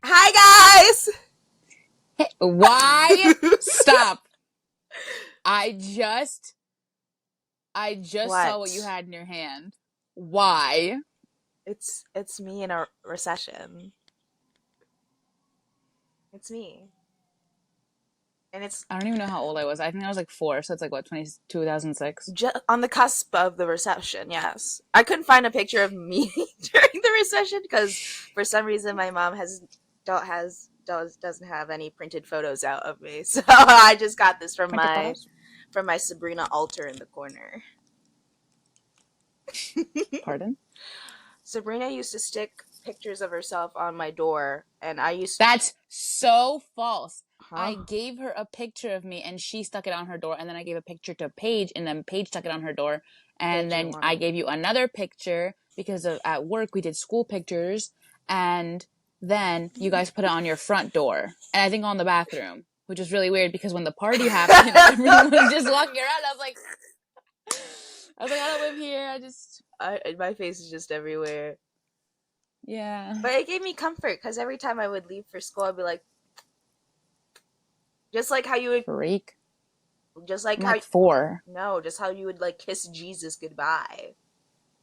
Hi guys. Why? Stop. I just saw what you had in your hand. Why? It's me in a recession. It's me. And it's I don't even know how old I was. I think I was like 4, so it's like what, 2006? on the cusp of the recession, yes. I couldn't find a picture of me during the recession because for some reason my mom doesn't have any printed photos out of me. So I just got this from Printed my photos? Sabrina altar in the corner. Pardon? Sabrina used to stick pictures of herself on my door, and I used That's so false. huh? I gave her a picture of me and she stuck it on her door, and then I gave a picture to Paige and then Paige stuck it on her door, and Paige didn't then want I it. gave you another picture because of at work we did school pictures, and then you guys put it on your front door and I think on the bathroom, which is really weird because when the party happened everyone was just walking around. I was like, I don't live here. My face is just everywhere. Yeah. But it gave me comfort because every time I would leave for school, I'd be like, just like how you would, Freak. just like I'm how, like 4. no, just how you would like kiss Jesus goodbye.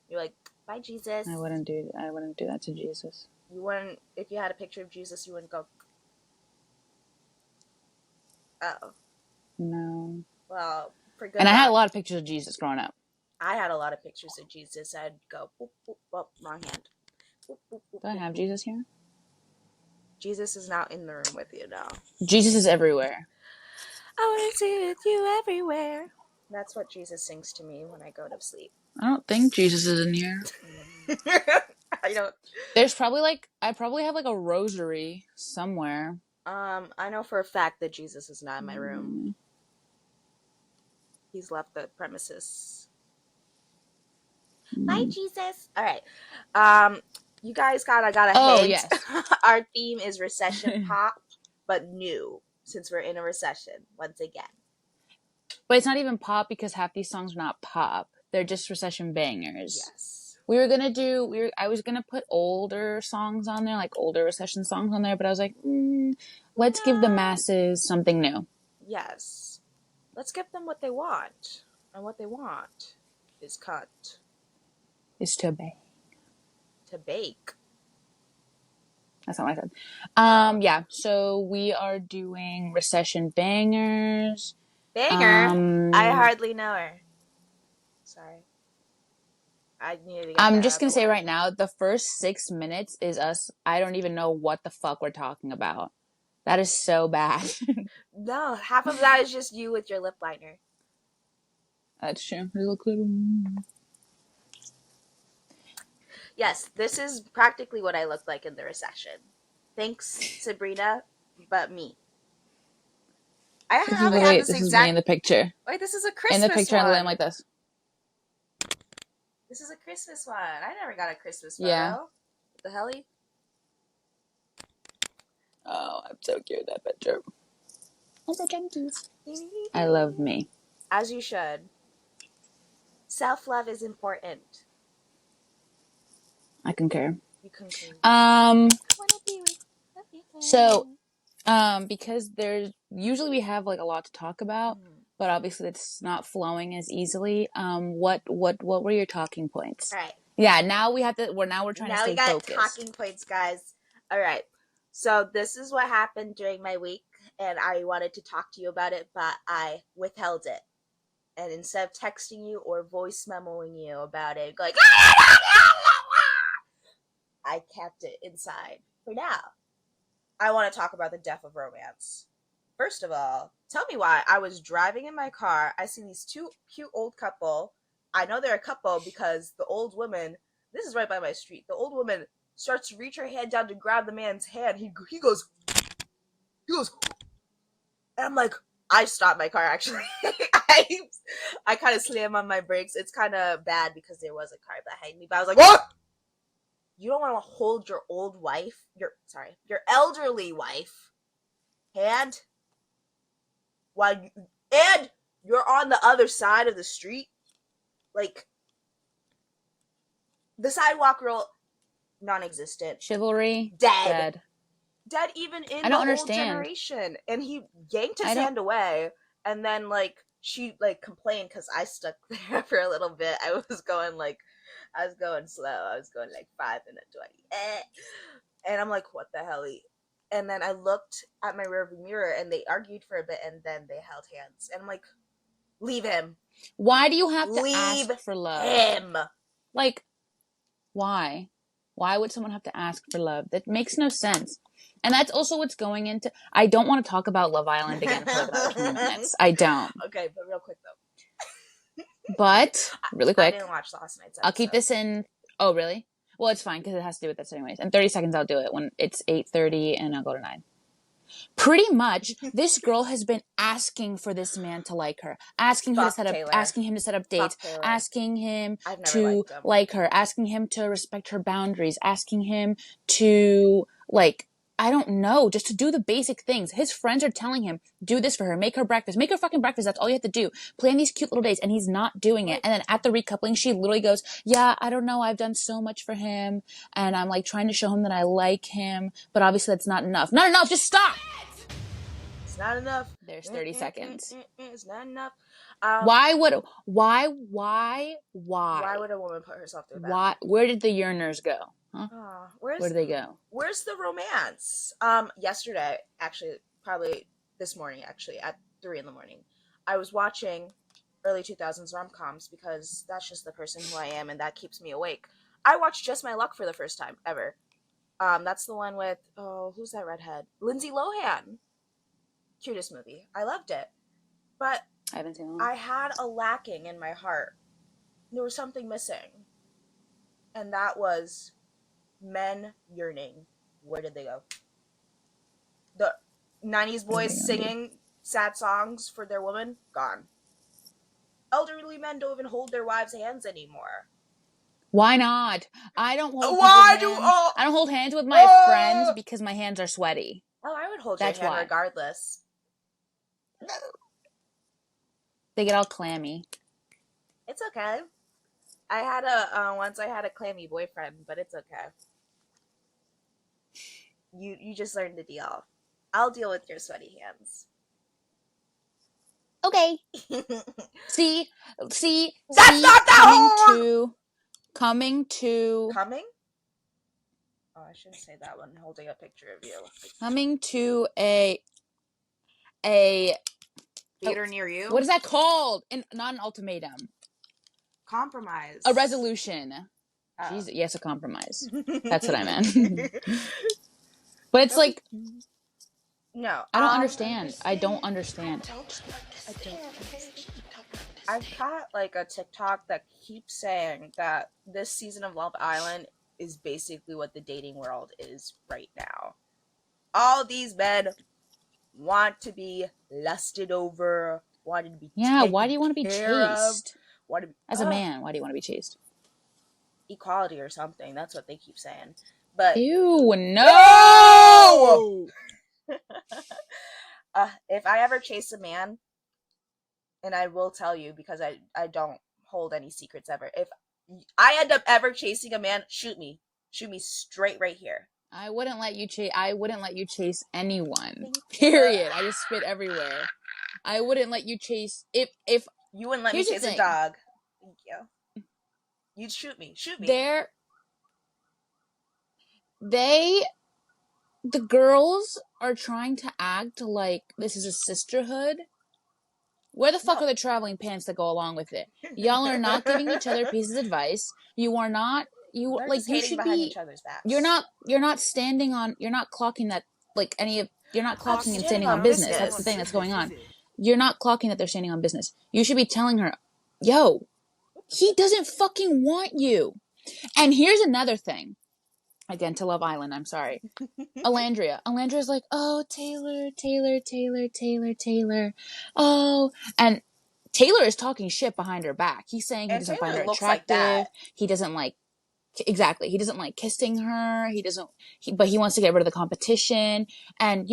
You're like, bye, Jesus. I wouldn't do that to Jesus. You wouldn't, if you had a picture of Jesus, you wouldn't go, oh. No. Well, for good And I had luck. a lot of pictures of Jesus growing up. I had a lot of pictures of Jesus. I'd go, boop, boop, boop, wrong hand. Boop, boop, boop, Do I boop, have boop. Jesus here? Jesus is not in the room with you now. Jesus is everywhere. I want to see with you everywhere. That's what Jesus sings to me when I go to sleep. I don't think Jesus is in here. I don't. There's probably I probably have like a rosary somewhere. I know for a fact that Jesus is not in my room. He's left the premises. Bye, Jesus. All right. You guys got a Oh, hint. yes. Our theme is recession pop, but new since we're in a recession once again. But it's not even pop because half these songs are not pop. They're just recession bangers. Yes. I was gonna put older songs on there, like older recession songs on there, but I was like, let's give the masses something new. Yes. Let's give them what they want. And what they want is cut. Is to bake. To bake. That's not what I said. Yeah. So we are doing recession bangers. Banger? I hardly know her. Sorry. I needed to get I'm that just out gonna of the say way. right now, the first 6 minutes is us. I don't even know what the fuck we're talking about. That is so bad. No, half of that is just you with your lip liner. That's true. You look little. Yes, this is practically what I looked like in the recession. Thanks, Sabrina, but me. I probably have this This is me in exact. the picture. Wait, this is a In Christmas the picture, one. I land like this. This is a Christmas one. I never got a Christmas photo. Yeah. What the helly? Oh, I'm so cute, that picture. I'm so junkies. I love me. As you should. Self-love is important. I concur. You concur. So, because usually we have like a lot to talk about, but obviously it's not flowing as easily. What were your talking points? All right. Yeah, now we're trying to stay focused. Now we got talking points, guys. All right. So this is what happened during my week, and I wanted to talk to you about it, but I withheld it. And instead of texting you or voice memoing you about it, like I kept it inside for now. I want to talk about the death of romance. First of all, tell me why I was driving in my car. I see these two cute old couple. I know they're a couple because the old woman, this is right by my street, the old woman starts to reach her hand down to grab the man's hand. He goes, and I'm like, I stopped my car actually. I kind of slammed on my brakes. It's kind of bad because there was a car behind me, but I was like, what? You don't want to hold your old wife, your elderly wife, hand? And you're on the other side of the street. Like, the sidewalk rule, non-existent. Chivalry, Dead. dead. Dead even in I the don't old understand. generation. And he yanked his I don't. hand away, and then like she like complained because I stuck there for a little bit. I was going slow. I was going like 5 and a 20. And I'm like, what the hell? And then I looked at my rearview mirror, and they argued for a bit, and then they held hands. And I'm like, leave him. Why do you have to Leave ask for love? him. Like, why? Why would someone have to ask for love? That makes no sense. And that's also what's going into. I don't want to talk about Love Island again for like another 20 minutes. I don't. Okay, but real quick though. But really quick, I didn't watch last night's episode. I'll keep this in. Oh, really? Well, it's fine because it has to do with this anyways. In 30 seconds, I'll do it when it's 8:30 and I'll go to 9. Pretty much, this girl has been asking for this man to like her, asking him to set up dates, asking him to like her, asking him to respect her boundaries, asking him to like, I don't know, just to do the basic things. His friends are telling him, do this for her, make her breakfast, make her fucking breakfast. That's all you have to do. Plan these cute little dates, and he's not doing it. And then at the recoupling, she literally goes, yeah, I don't know, I've done so much for him, and I'm like trying to show him that I like him, but obviously that's not enough. Not enough, just stop! It's not enough. There's 30 seconds. It's not enough. Why would a woman put herself through that? Where did the yearners go? Huh? Where did they go? Where's the romance? Yesterday, actually, probably this morning, actually, at 3 a.m, I was watching early 2000s rom-coms because that's just the person who I am, and that keeps me awake. I watched Just My Luck for the first time ever. That's the one with, who's that redhead? Lindsay Lohan. Cutest movie. I loved it. But I haven't seen it. I had a lacking in my heart. There was something missing. And that was men yearning. Where did they go? The 90s boys singing sad songs for their woman? Gone. Elderly men don't even hold their wives' hands anymore. Why not? I don't hold I don't hold hands with my friends because my hands are sweaty. Oh, I would hold your hand regardless. They get all clammy. It's okay. Once I had a clammy boyfriend, but it's okay. You just learned the deal. I'll deal with your sweaty hands. Okay. see. That's not that Coming? Oh, I shouldn't say that one. Holding a picture of you. Coming to a theater near you. What is that called? Not an ultimatum. Compromise. A resolution. Jesus, yes, a compromise. That's what I meant. But it's like, no, I don't understand. I don't understand. I've got like a TikTok that keeps saying that this season of Love Island is basically what the dating world is right now. All these men want to be lusted over, wanted to be why do you want to be chased? As a man, why do you want to be chased? Equality or something. That's what they keep saying. But ew, no! If I ever chase a man, and I will tell you because I don't hold any secrets ever. If I end up ever chasing a man, shoot me straight right here. I wouldn't let you chase anyone. Period. I just spit everywhere. I wouldn't let you chase if you wouldn't let me chase a dog. Thank you. You'd shoot me. The girls are trying to act like this is a sisterhood. Where the fuck are the traveling pants that go along with it? Y'all are not giving each other pieces of advice. You are not. You They're like just you hating should behind be. Each other's backs. You're not standing on. You're not clocking that like any of. You're not clocking and standing on business. That's the thing that's going on. You're not clocking that they're standing on business. You should be telling her, yo, he doesn't fucking want you. And here's another thing. Again, to Love Island, I'm sorry. Alandria's like, oh, Taylor. Oh, and Taylor is talking shit behind her back. He's saying he doesn't find her attractive. He doesn't like, exactly. He doesn't like kissing her. But he wants to get rid of the competition. And,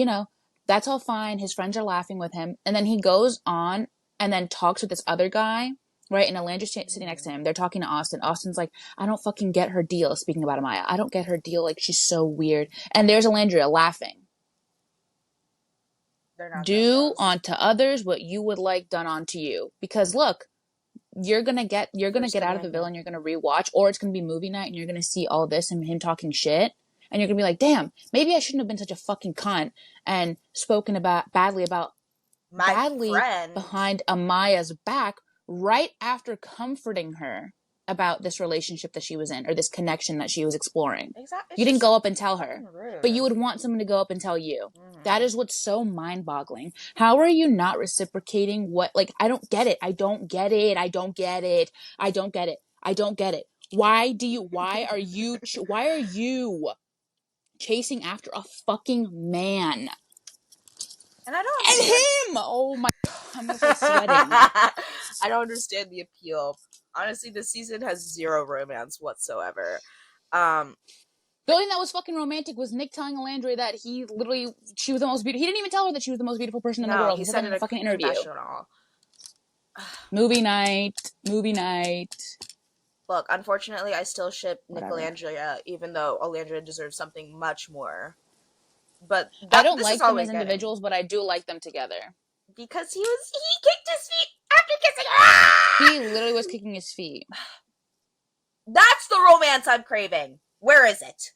That's all fine. His friends are laughing with him. And then he goes on and then talks with this other guy, right? And Alandra's sitting next to him. They're talking to Austin. Austin's like, I don't fucking get her deal. Speaking about Amaya, I don't get her deal. Like, she's so weird. And there's Alandria laughing. They're not just Do us. unto others what you would like done unto you. Because look, you're gonna get First out of the villa Amendment. and you're gonna rewatch, or it's gonna be movie night and you're gonna see all this and him talking shit, and you're gonna be like, damn, maybe I shouldn't have been such a fucking cunt and spoken about badly My friend. behind Amaya's back right after comforting her about this relationship that she was in or this connection that she was exploring. Exactly. You didn't go up and tell her, rude. but you would want someone to go up and tell you. That is what's so mind-boggling. How are you not reciprocating what, like, I don't get it. I don't get it. I don't get it. I don't get it. I don't get it. Why are you chasing after a fucking man? And I don't And understand. him! Oh my, I'm gonna start sweating. I don't understand the appeal. Honestly, this season has zero romance whatsoever. The only thing that was fucking romantic was Nick telling Alandria that she was the most beautiful. He didn't even tell her that she was the most beautiful person in the world. He said said that it in a fucking interview. confessional. Movie night. Look, unfortunately, I still ship Nick Whatever. Alandria, even though Alandria deserves something much more. But I don't like them as individuals, but I do like them together. Because he kicked his feet after kissing her. He literally was kicking his feet. That's the romance I'm craving. Where is it?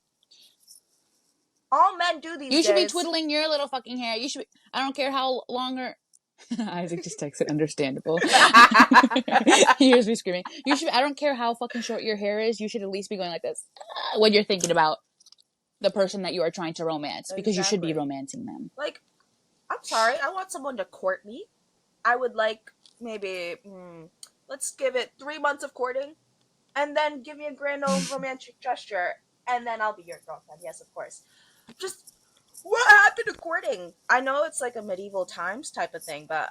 All men do these days. You should be twiddling your little fucking hair. You should be, I don't care how long or Isaac just texted understandable. He hears me screaming. I don't care how fucking short your hair is, you should at least be going like this when you're thinking about the person that you are trying to romance. Because you should be romancing them. Like, I'm sorry, I want someone to court me. I would like maybe, let's give it 3 months of courting, and then give me a grand old romantic gesture, and then I'll be your girlfriend. Yes, of course. Just, what happened to courting? I know it's like a medieval times type of thing, but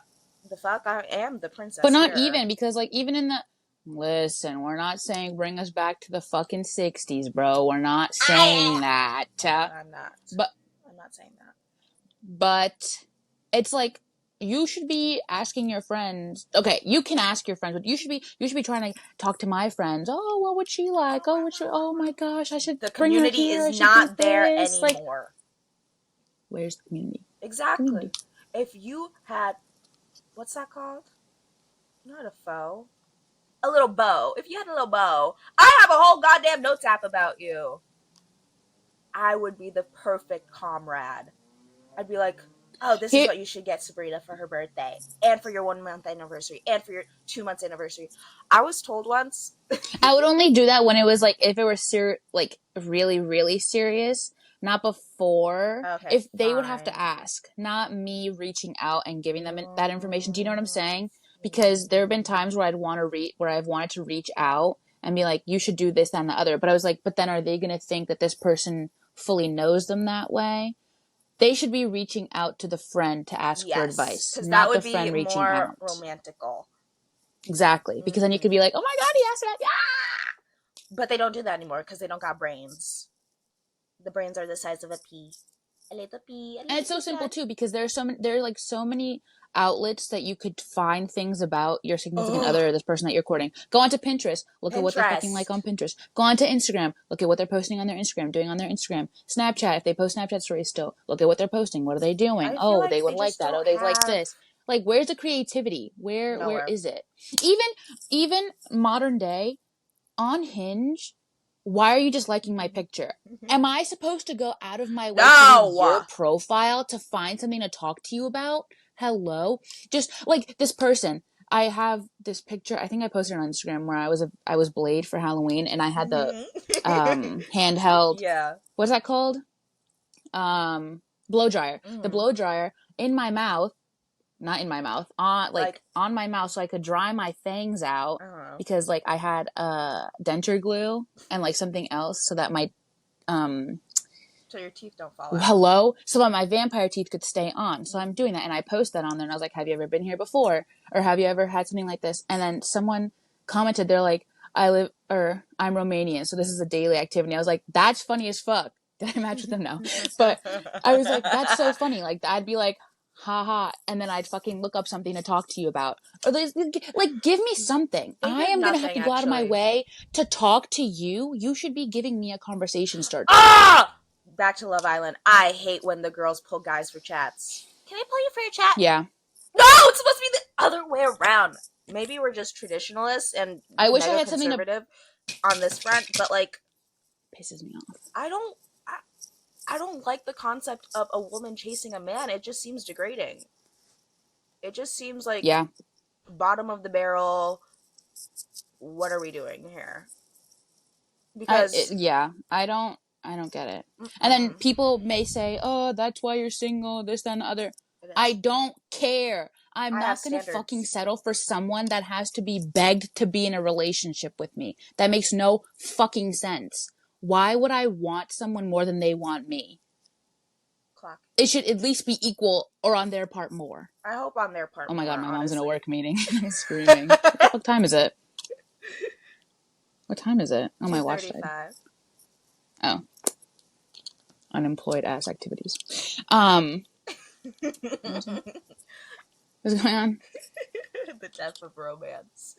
the fuck, I am the princess. But not here. Even, because like even in the listen, we're not saying bring us back to the fucking 60s, bro. We're not saying that. I'm not. But I'm not saying that. But it's like you should be asking your friends. Okay, you can ask your friends, but you should be trying to talk to my friends. Oh, what would she like? Oh my gosh, I should the bring her community here. is not there anymore. Like, where's the community? Exactly. Community. If you had, what's that called? Not a foe. A little bow. If you had a little bow, I have a whole goddamn notes app about you. I would be the perfect comrade. I'd be like, oh, this is what you should get Sabrina for her birthday, and for your 1 month anniversary, and for your 2 months anniversary. I was told once. I would only do that when it was like, if it was like really, really serious, not before. Okay, if they would have to ask, not me reaching out and giving them that information. Do you know what I'm saying? Because there have been times where I've wanted to reach out and be like, you should do this, that, and the other. But I was like, but then are they going to think that this person fully knows them that way? They should be reaching out to the friend to ask for advice, not the friend reaching out. Romantical. Exactly, because then you could be like, oh my god, he asked that. Yeah! But they don't do that anymore because they don't got brains. The brains are the size of a pea. A little pea. And it's so simple too, because there are like so many outlets that you could find things about your significant other or this person that you're courting. Go onto Pinterest, look at what they're fucking like on Pinterest. Go onto Instagram, look at what they're posting on their Instagram, doing on their Instagram. Snapchat, if they post Snapchat stories still, look at what they're posting. What are they doing? Oh, like they would like that. Oh, they like this. Like, where's the creativity? Where is it? Even modern day, on Hinge, why are you just liking my picture? Am I supposed to go out of my way to read your profile to find something to talk to you about? Hello? Just like this person. I have this picture, I think I posted it on Instagram, where I was Blade for Halloween, and I had the handheld, what's that called? Blow dryer. The blow dryer in my mouth, not in my mouth, on my mouth, so I could dry my fangs out, because like I had denture glue and like something else so that my so your teeth don't fall out. Hello? So that my vampire teeth could stay on. So I'm doing that, and I post that on there, and I was like, have you ever been here before? Or have you ever had something like this? And then someone commented, they're like, I'm Romanian, so this is a daily activity. I was like, that's funny as fuck. Did I match with them? No. But I was like, that's so funny. Like, I'd be like, haha, and then I'd fucking look up something to talk to you about. Or like, give me something. They I did am gonna have nothing to go out of my actually. way to talk to you. You should be giving me a conversation starter. Ah! Back to Love Island. I hate when the girls pull guys for chats. Can I pull you for your chat? Yeah. No, it's supposed to be the other way around. Maybe we're just traditionalists and I wish I mega had something to conservative on this front, but like, pisses me off. I don't, I don't like the concept of a woman chasing a man. It just seems degrading. It just seems like Yeah. bottom of the barrel. What are we doing here? Because Yeah, I don't get it. And then mm-mm, people may say, "Oh, that's why you're single, this, that, and the other." it I is. don't care. I'm I have not gonna fucking standards. settle for someone that has to be begged to be in a relationship with me. That makes no fucking sense. Why would I want someone more than they want me? Clock. It should at least be equal or on their part more. I hope on their Oh part my god, more, my mom's in a honestly. work meeting. I'm screaming. What the fuck time is it? What time is it? Oh, my watch died. 2:35. Oh, unemployed ass activities. What's going on? The death of romance.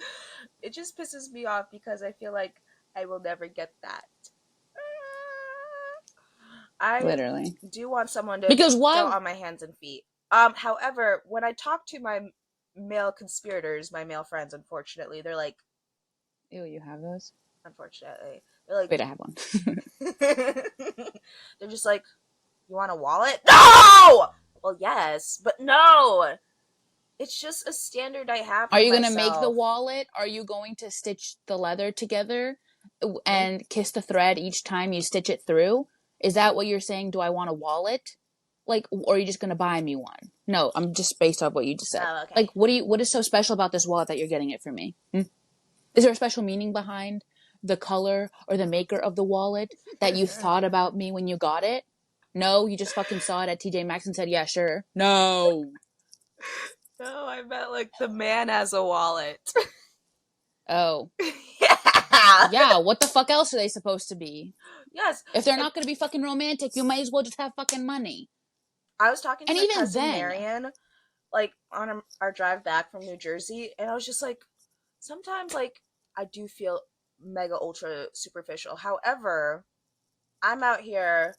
It just pisses me off because I feel like I will never get that. I Literally. do want someone to Because go why? on my hands and feet. However, when I talk to my male conspirators, my male friends, unfortunately, they're like, Ew, you have those? unfortunately, they're like, Wait, I have one. they're just like, you want a wallet? No! Well, yes, but no. It's just a standard I have Are for you gonna make the myself. wallet? Are you going to stitch the leather together Make and kiss the thread each time you stitch it through? Is that what you're saying? Do I want a wallet? Like, or are you just gonna buy me one? No, I'm just based off what you just said. Oh, okay. Like, what is so special about this wallet that you're getting it for me? Is there a special meaning behind the color or the maker of the wallet that you thought about me when you got it? No, you just fucking saw it at TJ Maxx and said, yeah, sure. No. No, I meant like the man has a wallet. Oh. Yeah. Yeah, what the fuck else are they supposed to be? Yes. If they're And not gonna be fucking romantic, you might as well just have fucking money. I was talking to And my even cousin then, Marion, like on our drive back from New Jersey, and I was just like, sometimes like I do feel mega ultra superficial. However, I'm out here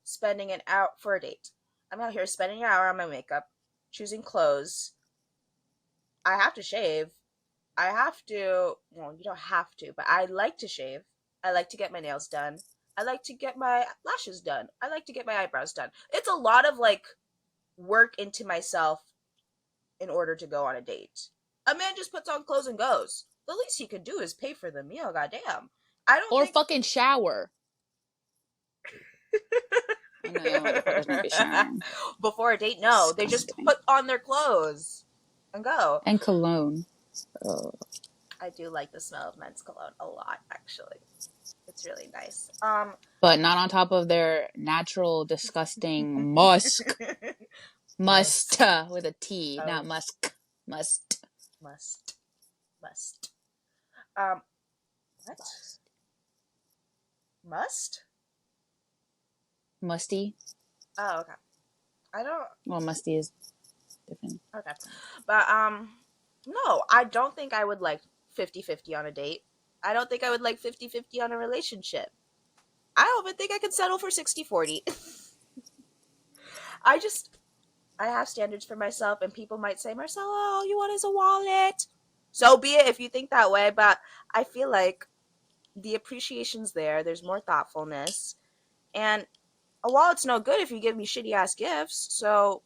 spending an hour for a date. I'm out here spending an hour on my makeup, choosing clothes. I have to shave. I have to, well, you don't have to, but I like to shave. I like to get my nails done. I like to get my lashes done. I like to get my eyebrows done. It's a lot of like work into myself in order to go on a date. A man just puts on clothes and goes. The least he could do is pay for the meal, goddamn. I don't or think fucking shower. I know y'all motherfuckers might be showering. before a date, no. They just Disgusting. put on their clothes and go. And cologne. Oh. I do like the smell of men's cologne a lot, actually. It's really nice. But not on top of their natural, disgusting musk. Must Must. with a T, not Oh, musk. Must. must. Must. Um, what? Must? Musty. Oh, okay. I don't. Well, musty is different. Okay. But, no, I don't think I would like 50-50 on a date. I don't think I would like 50-50 on a relationship. I don't even think I could settle for 60-40. I just, I have standards for myself, and people might say, Marcella, all you want is a wallet. So be it if you think that way, but I feel like the appreciation's there. There's more thoughtfulness. And a wallet's no good if you give me shitty ass gifts. So,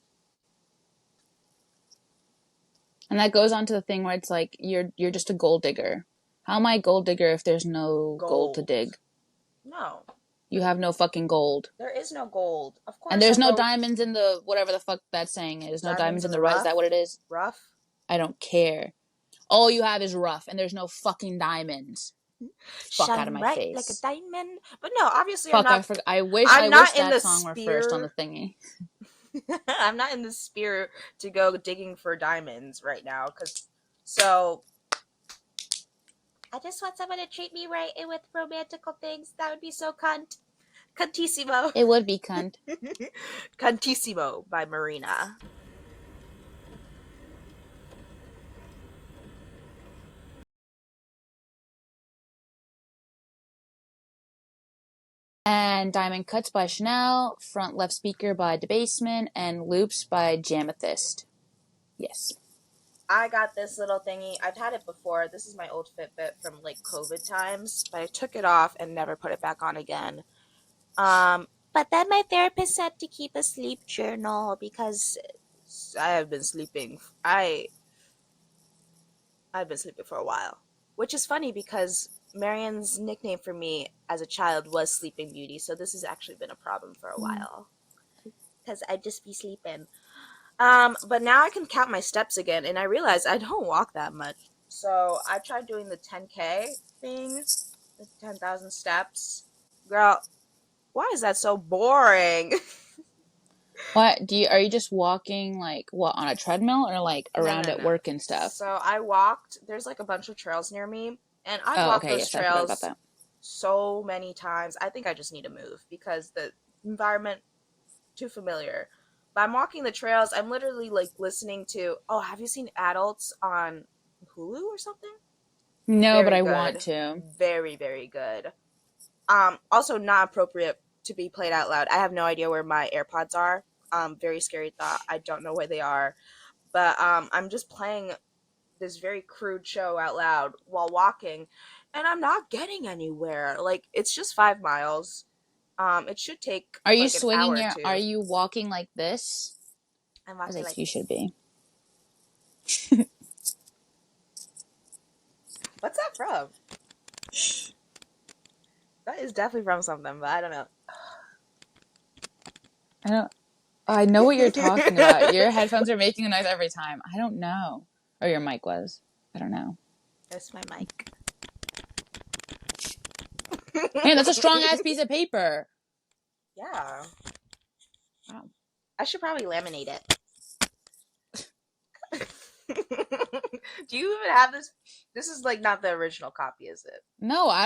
And that goes on to the thing where it's like you're just a gold digger. How am I a gold digger if there's no gold to gold. dig? No, You have no fucking gold. there is no gold. Of And course, I there's no go diamonds in the whatever the fuck that saying is. No diamonds diamonds in in the the rough. Is that rough. what it is? Rough. I don't care. All you have is rough, and there's no fucking diamonds. Fuck out of Shine my bright like a face. diamond. But no, obviously, I'm Fuck, I not. forgot. I wish I'm not in that the song were first on the spear. thingy. I'm not in the spirit to go digging for diamonds right now, cause so I just want someone to treat me right and with romantical things. That would be so cunt. Cantissimo. It would be cunt. Cantissimo by Marina. And Diamond Cuts by Chanel, Front Left Speaker by Debasement, and Loops by Jamethyst. Yes. I got this little thingy. I've had it before. This is my old Fitbit from like COVID times, but I took it off and never put it back on again. But then my therapist said to keep a sleep journal because I have been sleeping. I've been sleeping for a while, which is funny because Marian's nickname for me as a child was Sleeping Beauty, so this has actually been a problem for a while because I'd just be sleeping. But now I can count my steps again, and I realize I don't walk that much. So I tried doing the 10K thing, the 10,000 steps. Girl, why is that so boring? What do you are you just walking like what on a treadmill or like No, around no, at no. work and stuff? So I walked, there's like a bunch of trails near me, and I've Oh, walked okay, those yes, I forgot about trails that. so many times. I think I just need to move because the environment too familiar. But I'm walking the trails, I'm literally like listening to, oh, have you seen Adults on Hulu or something? No, but Very I want good. to. Very, very good. Also not appropriate to be played out loud. I have no idea where my AirPods are. Very scary thought. I don't know where they are. But I'm just playing this very crude show out loud while walking, and I'm not getting anywhere. Like it's just 5 miles. It should take Are you like an hour swinging or your are two. you walking like this? I'm As walking like like you should this. be. What's that from? That is definitely from something, but I don't know. I don't I know what you're talking about. Your headphones are making a noise every time. I don't know. Or your mic was. I don't know. It's my mic. Man, that's a strong ass piece of paper. Yeah. Wow. I should probably laminate it. Do you even have this? This is like not the original copy, is it? No, What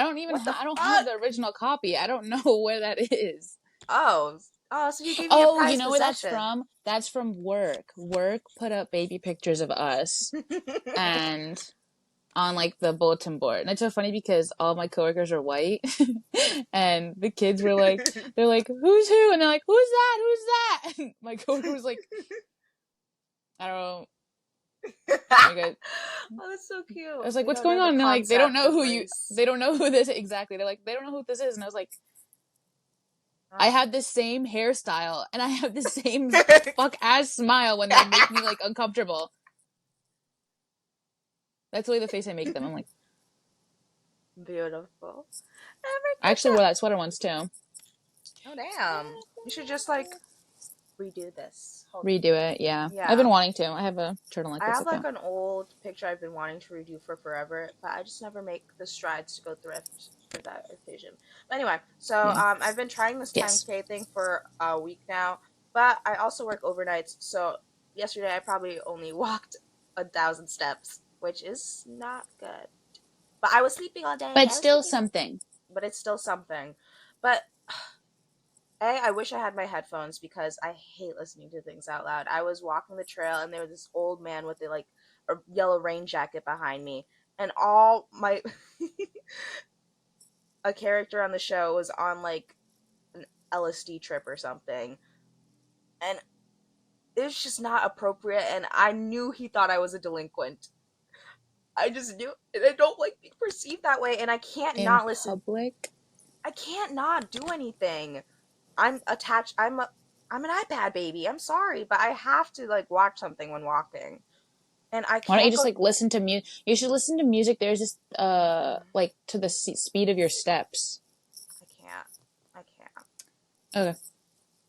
the I don't have fuck? the original copy. I don't know where that is. Oh, oh, so you gave me a Oh, you prized know where that's possession. from? That's from work. Work put up baby pictures of us and on like the bulletin board. And it's so funny because all my coworkers are white and the kids were like they're like, "Who's who?" And they're like, "Who's that? Who's that?" And my coworker was like, "I don't know." Like Oh, that's so I cute. was like, They "What's don't going know the on?" And they're like, "They don't concept know of who you race. they don't know who this exactly." They're like, "They don't know who this is." And I was like, I have the same hairstyle and I have the same fuck ass smile when they make me like uncomfortable. That's the way the face I make them. I'm like, Beautiful. I actually wore that sweater once too. Oh damn! You should just like redo this whole thing. Redo it, yeah. I've been Yeah, wanting to. I have a turtleneck I looks have like like that. an old picture I've been wanting to redo for forever, but I just never make the strides to go thrift for that occasion. But anyway, so Yeah. I've been trying this Yes. 10K thing for a week now, but I also work overnights. So yesterday I probably only walked 1,000 steps, which is not good. But I was sleeping all day. But I was still sleeping all day. something. But it's still something. But I wish I had my headphones because I hate listening to things out loud. I was walking the trail and there was this old man with a yellow rain jacket behind me, and all my a character on the show was on like an LSD trip or something, and it was just not appropriate. And I knew he thought I was a delinquent. I just knew, and I don't like being perceived that way. And I can't In not listen. public. I can't not do anything. I'm attached. I'm an iPad baby. I'm sorry, but I have to like watch something when walking, and I Why don't you can't just go. like listen to music? You should listen to music. There's just I like to the speed of your steps. can't. I can't. Okay.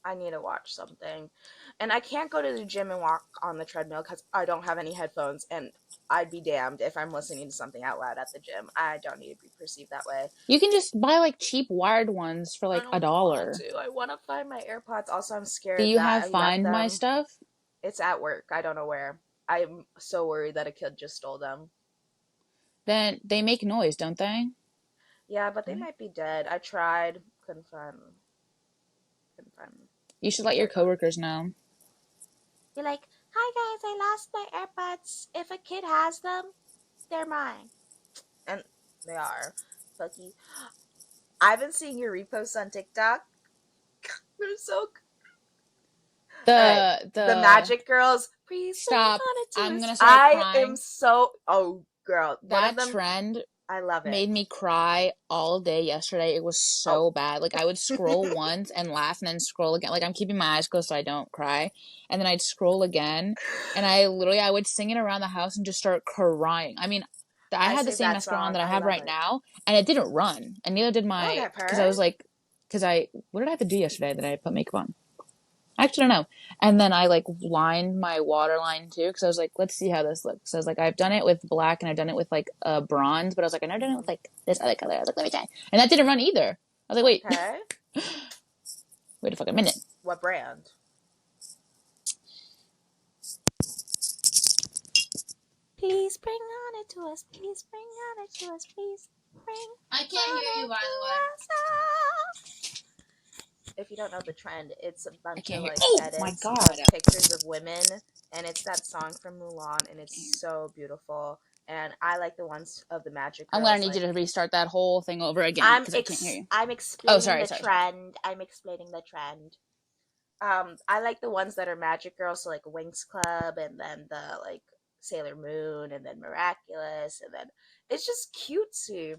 I need to watch something, and I can't go to the gym and walk on the treadmill because I don't have any headphones. And I'd be damned if I'm listening to something out loud at the gym. I don't need to be perceived that way. You can just buy like cheap wired ones for I like a don't want dollar. to. I want to find my AirPods. Also, I'm Do scared you that have I left Find My them. stuff? It's at work. I don't know where. I'm so worried that a kid just stole them. Then they make noise, don't they? Yeah, but they Right. might be dead. I tried, couldn't find them. fun. You should Keep let your their calm. coworkers know. You're like, hi guys, I lost my AirPods. If a kid has them, they're mine. And they are. Fuck you. I've been seeing your reposts on TikTok. They're so all right. The The Magic Girls, please bring stop. on a I'm twist. gonna start I am crying. so oh girl. One of That them trend I love it. made me cry all day yesterday. It was Oh. so bad. Like I would scroll once and laugh and then scroll again. Like I'm keeping my eyes closed so I don't cry. And then I'd scroll again and I would sing it around the house and just start crying. I mean, I I had the sing same that mascara on song. that I I have love right it. now and it didn't run. And neither did my, Okay, because I purr. was like, because I, what did I have to do yesterday that I put makeup on? I actually don't know. And then I like lined my waterline too because I was like, let's see how this looks. So I was like, I've done it with black and I've done it with like bronze, but I was like, I've never done it with like this other color. I was like, let me try. And that didn't run either. I was like, wait, Okay. wait a fucking minute. What brand? Please bring on it to us. Please bring on it to us. Please bring I can't on hear you, it by the way. to us. If you don't know the trend, it's a I bunch can't of hear. like Oh my edits god. of pictures of women, and it's that song from Mulan, and it's so beautiful. And I like the ones of the Magic I'm gonna Girls. need you Like to restart that whole thing over again because I can't hear you. I'm Oh, explaining sorry, the sorry, sorry. trend. I'm explaining the trend. I like the ones that are Magic Girls, so like Winx Club, and then the like Sailor Moon, and then Miraculous, and then it's just cutesy,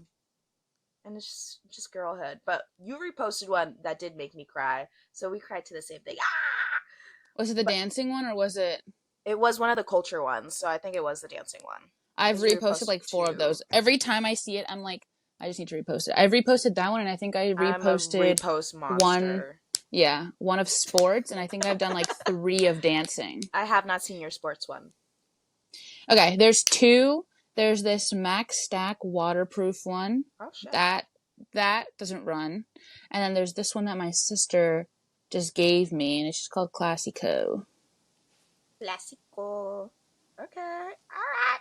and it's just girlhood. But you reposted one that did make me cry, so we cried to the same thing. Ah! Was it the But dancing one or was it? it was one of the culture ones, so I think it was the dancing one I've because you reposted reposted like four of two. those. Every time I see it, I'm like, I just need to repost it. I've reposted that one, and I think I I'm a reposted repost one. monster. Yeah, one of sports, and I think I've done like three of dancing. I have not seen your sports one. Okay, there's two. There's this Max Stack waterproof one. Oh shit. That doesn't run. And then there's this one that my sister just gave me, and it's just called Classico. Classico. Okay. All right.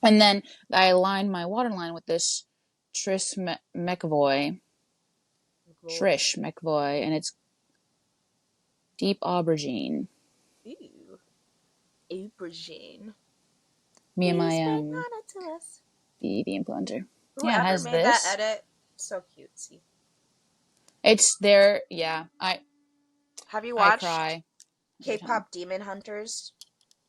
And then I lined my waterline with this McVoy. Boy. Trish McVoy, and it's deep aubergine. Ooh. Aubergine. Me and Please my bring on it to us. the influencer. Yeah, it Whoever has made that this. edit, so cutesy. It's there. Yeah, Have you I watched cry every time. K-pop Demon Hunters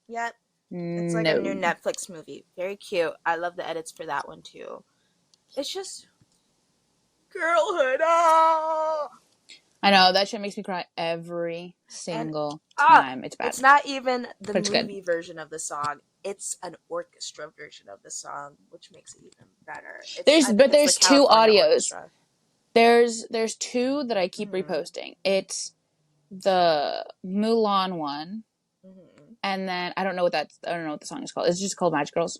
yet? It's like a new No, Netflix movie. Very cute. I love the edits for that one too. It's just girlhood. Oh! I know that shit makes me cry every And single time. It's bad, it's not even the but it's good. movie version of the song. It's an orchestra version of the song, which makes it even better. I think it's the There's two California audios. Orchestra. There's two that I keep Mm-hmm. reposting. It's the Mulan one, Mm-hmm. and then I don't know what the song is called. It's just called Magic Girls,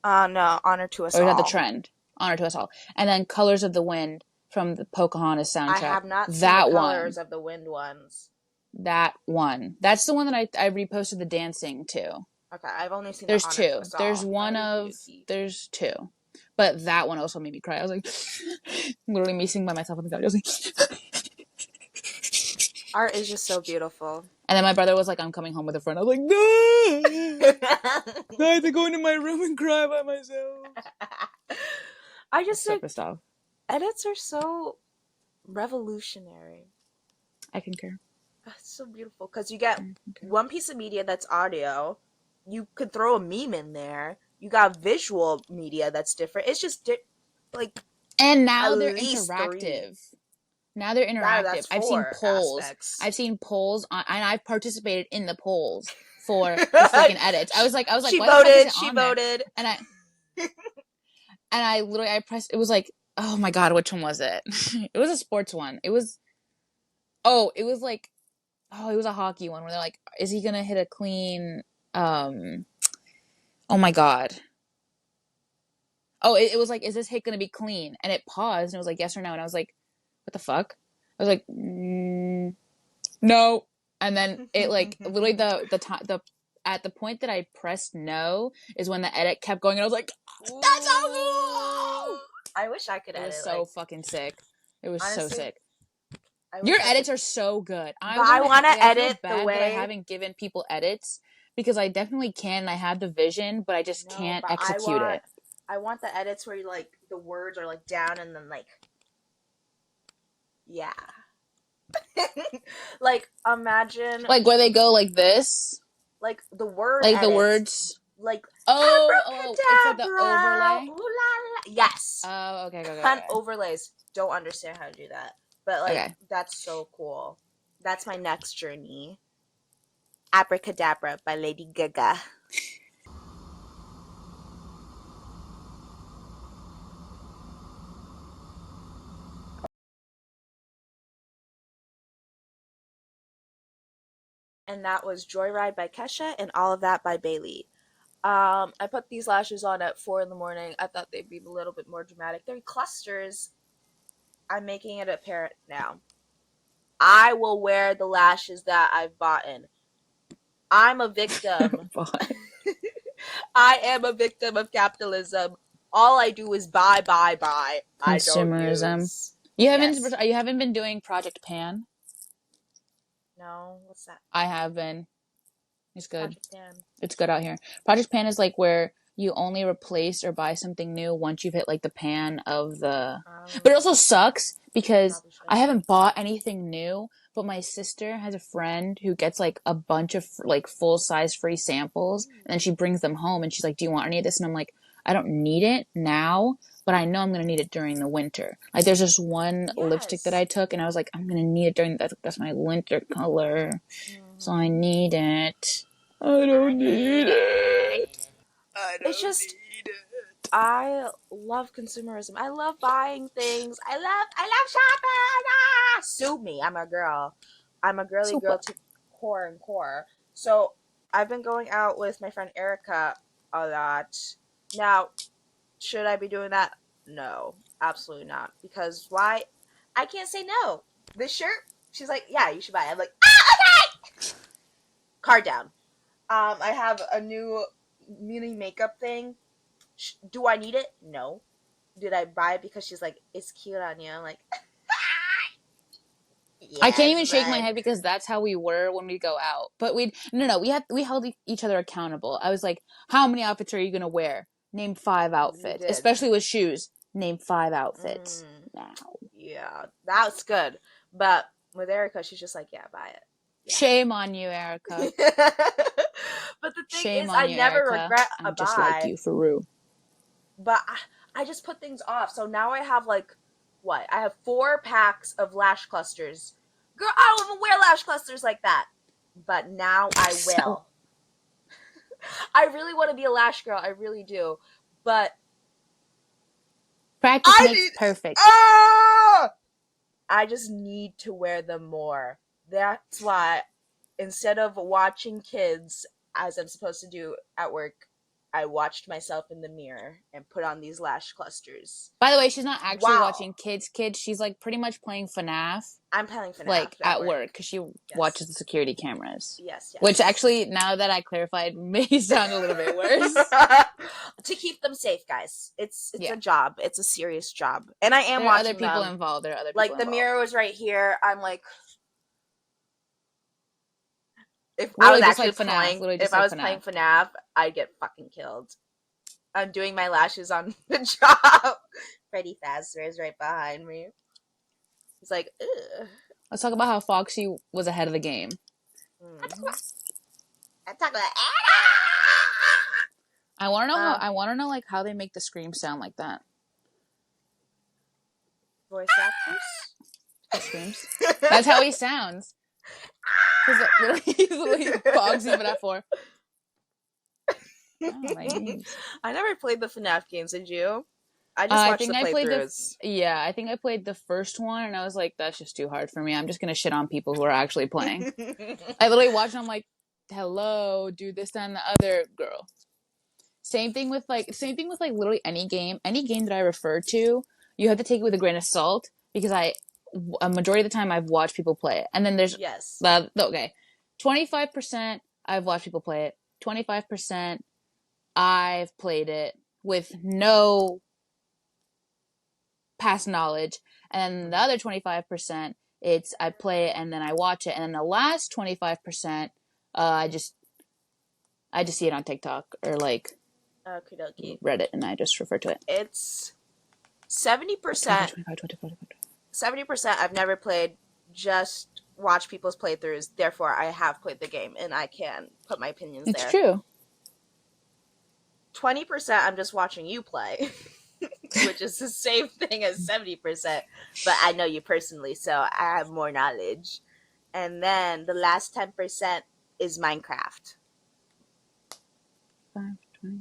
No, Honor to Us or is that the All. trend? Honor to Us All, and then Colors of the Wind from the Pocahontas I soundtrack. have not seen the That Colors one, of the Wind ones. that one. That's the one that I reposted the dancing to. Okay, I've only seen the There's Honor to two. Us All. There's two. But that one also made me cry. I was like, literally me singing by myself on the couch. I was like, Art is just so beautiful. and then my brother was like, I'm coming home with a friend. I was like, no! I have to go into my room and cry by myself. I just so think pissed off. edits are so revolutionary. I concur. It's so beautiful because you get one piece of media that's audio. You could throw a meme in there. You got visual media that's different. It's just like and at now they're least three. interactive. Now they're interactive. That's I've seen four polls. aspects. I've seen polls on, and I've participated in the polls for the freaking edits. I was like, she why the fuck is voted. it She on there? voted. And I literally I pressed. It was like, oh my god, which one was it? It was a sports one. It was like, it was a hockey one where they're like, is he gonna hit a clean? Oh my god. Oh, it was like, is this hit gonna be clean? And it paused and it was like, yes or no. And I was like, what the fuck? I was like, no. And then it like literally the at the point that I pressed no is when the edit kept going and I was like, that's so cool. I wish I could It edit. was so fucking sick. It was so Honestly, sick. I Your wish I could, edits are so good. but I want to I feel edit the bad that I way. haven't given people edits because I definitely can and I have the vision, but I just No, can't but execute it. I want the edits where like the words are like down and then like yeah. Like imagine Like where they go like this, like the word like the edits words. like It's like the abracadabra, overlay. ooh la la. Yes. Oh, okay, okay, And okay, overlays. Don't understand how to do that. But like okay. that's so cool. That's my next journey. Abracadabra by Lady Gaga. And that was Joyride by Kesha and All of That by Bailey. I put these lashes on at 4 in the morning. I thought they'd be a little bit more dramatic. They're clusters. I'm making it apparent now. I will wear the lashes that I've bought in. I'm a victim. But I am a victim of capitalism. All I do is buy, buy, buy. I don't consumerism. use. Yes. You haven't been doing Project Pan. No. What's that? I have been. It's good. Project Dan. It's good out here. Project Pan is like where you only replace or buy something new once you've hit like the pan of the. But it also sucks because Probably I should. haven't bought anything new. But my sister has a friend who gets like a bunch of like full size free samples, and then she brings them home, and she's like, "Do you want any of this?" And I'm like, "I don't need it now, but I know I'm gonna need it during the winter." Like, there's this one lipstick that Yes. I took, and I was like, "I'm gonna need it during that's my winter color, so I Mm-hmm. need it." I I don't need need it. it. I It's don't just need it. I love consumerism. I love buying things. I love shopping. Ah! Sue me. I'm a girl. I'm a girly girl Super. to core and core. So I've been going out with my friend Erica a lot. Now, should I be doing that? No, absolutely not. Because why? I can't say no. This shirt? She's like, yeah, you should buy it. I'm like, ah, okay. Card down. I have a new mini makeup thing. Do I need it? No. Did I buy it because she's like, it's cute on you? I'm like, I can't yes, even shake my but head because that's how we were when we go out. But we held each other accountable. I was like, "How many outfits are you gonna wear? Name 5 you outfits, did. especially with shoes. Name 5 outfits Mm, now." yeah, that's good. But with Erica, she's just like, yeah, buy it. Shame on you, Erica. Yeah. But the thing Shame is, I on you, never Erica. regret a I'm just like buy. you, for real. But I just put things off. So now I have like, what? I have 4 packs of lash clusters. Girl, I don't even wear lash clusters like that. But now I So will. I really want to be a lash girl. I really do. But practice I makes need. perfect. Ah! I just need to wear them more. That's why instead of watching kids as I'm supposed to do at work, I watched myself in the mirror and put on these lash clusters. By the way, she's not actually Wow. watching Kids. She's like pretty much playing FNAF, I'm playing FNAF like at at work. work, because she Yes. watches the security cameras. Yes, Which yes. actually, now that I clarified, may sound a little bit worse. To keep them safe, guys. It's Yeah, a job. It's a serious job. And I am there are other watching people them. involved. There are other people Like the involved. mirror was right here. I'm like if I was Literally just actually like FNAF. playing Literally just if I like was FNAF. playing FNAF, I'd get fucking killed. I'm doing my lashes on the job. Freddy Fazbear is right behind me. He's like, ugh. Let's talk about how Foxy was ahead of the game. Mm-hmm. I'm talking about I want to know like how they make the scream sound like that. voice actors. He screams. That's how he sounds. He's literally Foxy, but at 4. Oh my games. I never played the FNAF games. Did you? I just watched the playthroughs. I think I played the first one, and I was like, that's just too hard for me. I'm just gonna shit on people who are actually playing. I literally watched, and I'm like, hello, do this, that, and the other, girl. Same thing with like literally any game that I refer to, you have to take it with a grain of salt because a majority of the time I've watched people play it, and then there's Yes. okay, 25% I've watched people play it, 25% I've played it with no past knowledge, and then the other 25% It's I play it and then I watch it, and then the last 25%, I just see it on TikTok or like Okie dokie. Reddit, and I just refer to it. It's 25, 70%. 25, 25, 25. 70% I've never played, just watch people's playthroughs. Therefore, I have played the game and I can put my opinions It's there. true. 20% I'm just watching you play, which is the same thing as 70%, but I know you personally, so I have more knowledge. And then the last 10% is Minecraft. 5, 20.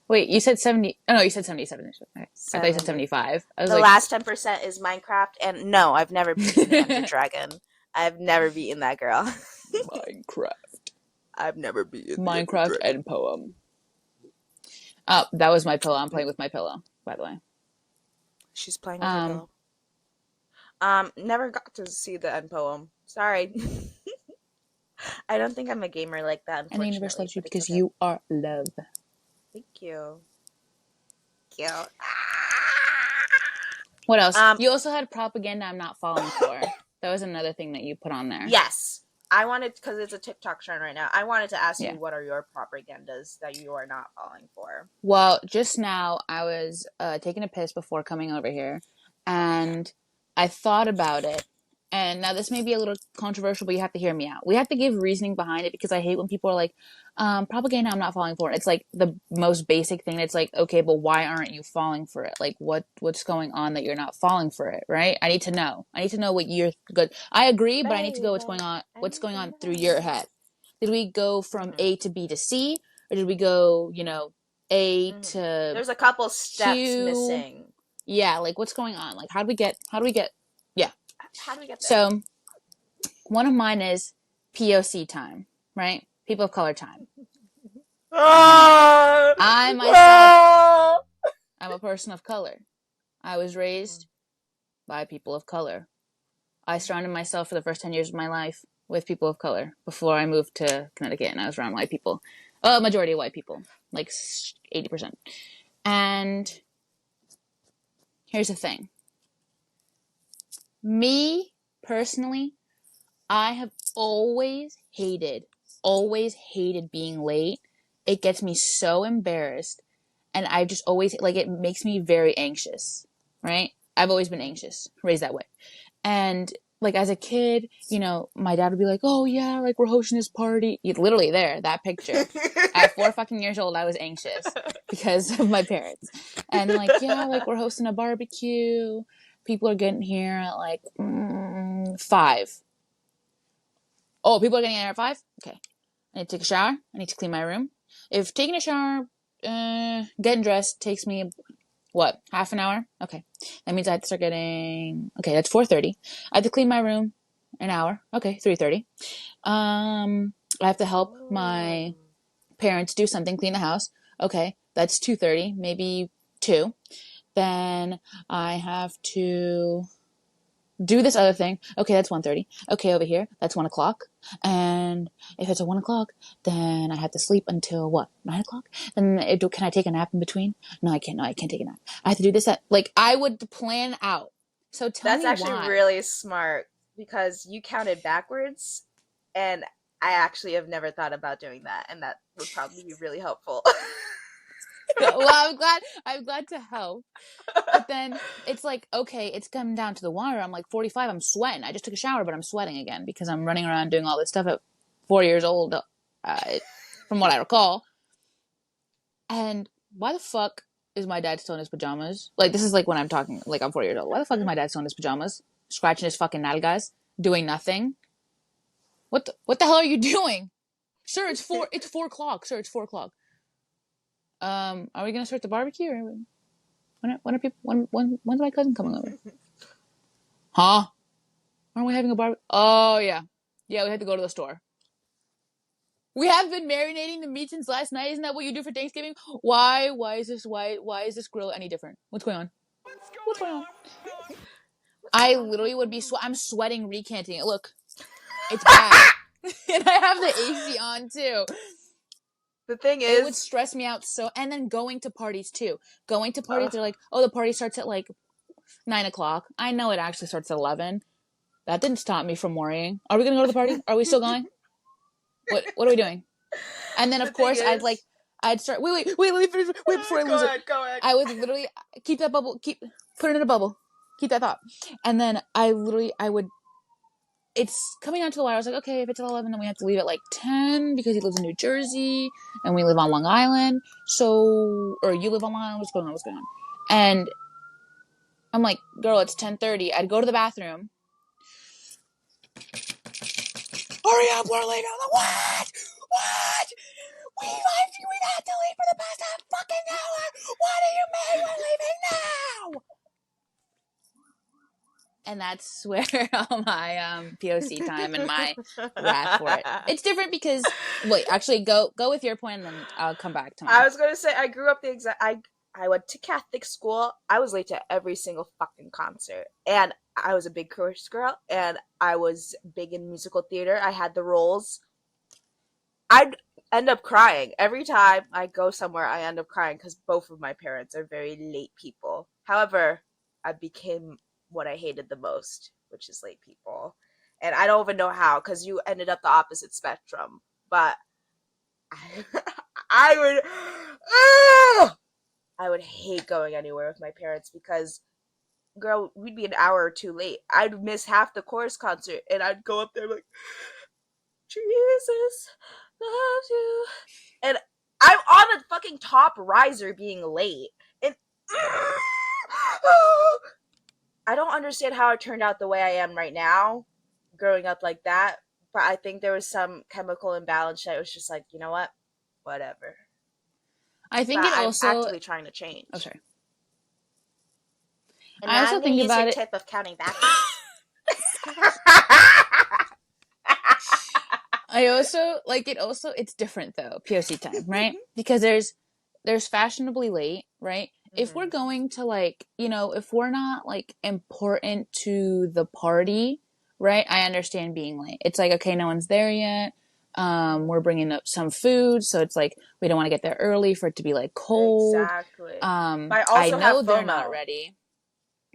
Wait, you said 70. Oh, no, you said 77. Okay. I thought you said 70. 75. I was The like, last 10% is Minecraft, and no, I've never beaten the Ender Dragon. I've never beaten that girl. Minecraft. I've never beaten the Ender Minecraft Dragon. and poem. Oh, that was my pillow. I'm playing with my pillow, by the way. She's playing with her Um, pillow. Never got to see the end poem. Sorry. I don't think I'm a gamer like that, and the universe unfortunately, loves you but it's because okay. you are love. Thank you. Cute. What else? Um, You also had propaganda I'm not falling for. That was another thing that you put on there. yes. I wanted, because it's a TikTok trend right now, I wanted to ask Yeah. you what are your propagandas that you are not falling for? Well, just now I was taking a piss before coming over here, and I thought about it. And now this may be a little controversial, but you have to hear me out. We have to give reasoning behind it because I hate when people are like, propaganda I'm not falling for. It's like the most basic thing. It's like, okay, but why aren't you falling for it? Like what's going on that you're not falling for it, right? I need to know. I need to know what you're good. I agree, but I need to Baby, go I what's need going to on through your know. head. Did we go from Mm-hmm. A to B to C? Or did we go, A Mm-hmm. to There's a couple steps Q? missing. Yeah, like what's going on? Like how do we get yeah. How do we get there? So one of mine is POC time, right? People of color time. Ah! I myself, Ah! I'm a person of color. I was raised by people of color. I surrounded myself for the first 10 years of my life with people of color before I moved to Connecticut, and I was around white people. Majority of white people, like 80%. And here's the thing. Me, personally, I have always hated being late. It gets me so embarrassed. And I just always, like, it makes me very anxious, right? I've always been anxious, raised that way. And, like, as a kid, my dad would be like, oh, yeah, like, we're hosting this party. Literally there, that picture. At 4 fucking years old, I was anxious because of my parents. And they're like, yeah, like, we're hosting a barbecue. People are getting here at, like, 5. Oh, people are getting here at 5? Okay. I need to take a shower. I need to clean my room. If taking a shower, getting dressed takes me, what, half an hour? Okay. That means I have to start getting, okay, that's 4:30. I have to clean my room an hour. Okay, 3:30. I have to help Oh. my parents do something, clean the house. Okay, that's 2:30, maybe 2. Then I have to do this other thing. Okay, that's 1:30. Okay, over here, that's 1 o'clock. And if it's at 1 o'clock, then I have to sleep until what, 9 o'clock? Then can I take a nap in between? No, I can't. No, I can't take a nap. I have to do this. Like, I would plan out. So tell That's me actually why. really smart because you counted backwards, and I actually have never thought about doing that, and that would probably be really helpful. Well, I'm glad to help. But then it's like, okay, it's coming down to the wire. I'm like 45. I'm sweating. I just took a shower, but I'm sweating again because I'm running around doing all this stuff at 4 years old, from what I recall. And why the fuck is my dad still in his pajamas? Like, this is like when I'm talking, like, I'm 4 years old. Why the fuck is my dad still in his pajamas? Scratching his fucking nalgas? Doing nothing? What the hell are you doing? Sir, it's 4 o'clock. Sir, it's 4 o'clock. Are we gonna start the barbecue? Or when are people, when's my cousin coming over? Huh? Aren't we having a barbecue? Oh, yeah. Yeah, we had to go to the store. We have been marinating the meat since last night. Isn't that what you do for Thanksgiving? Why is this grill any different? What's going on? What's going on? What's I going on? literally would be I'm sweating recanting it. Look, it's bad. And I have the AC on too. The thing It would is, stress me out so. And then going to parties too. Going to parties, they're like, oh, the party starts at like 9 o'clock. I know it actually starts at 11. That didn't stop me from worrying. Are we gonna go to the party? Are we still going? What are we doing? And then The of thing course is, I'd start wait before I lose go it. ahead, go ahead. I would literally keep that bubble, put it in a bubble, keep that thought, and then I would. It's coming down to the wire. I was like, okay, if it's at 11, then we have to leave at like 10 because he lives in New Jersey and we live on Long Island. So, or you live on Long Island. What's going on? What's going on? And I'm like, girl, it's 10:30. I'd go to the bathroom. Hurry up, we're leaving. I'm like, what? What? We had to leave for the past half fucking hour. What do you mean we're leaving now? And that's where all my POC time and my wrath for it. It's different because wait, actually go with your point and then I'll come back to I mine. was gonna say I grew up the exact. I went to Catholic school. I was late to every single fucking concert, and I was a big chorus girl, and I was big in musical theater. I had the roles. I'd end up crying every time I go somewhere. I end up crying because both of my parents are very late people. However, I became what I hated the most, which is late people, and I don't even know how because you ended up the opposite spectrum. But I, I would, I would hate going anywhere with my parents because, girl, we'd be an hour or two late. I'd miss half the chorus concert, and I'd go up there like, Jesus loves you, and I'm on a fucking top riser being late, and I don't understand how it turned out the way I am right now, growing up like that. But I think there was some chemical imbalance that was just like, you know what, whatever. I think But it I'm also actively trying to oh change. sorry. And I now also I'm going think to use your about it tip of counting backwards. I also like it also it's different though, POC time, right? Because there's fashionably late, right? If we're Mhm. going to like, if we're not like important to the party, right? I understand being late. It's like, okay, no one's there yet. We're bringing up some food, so it's like we don't want to get there early for it to be like cold. Exactly. But I I also have know they're not FOMO. ready.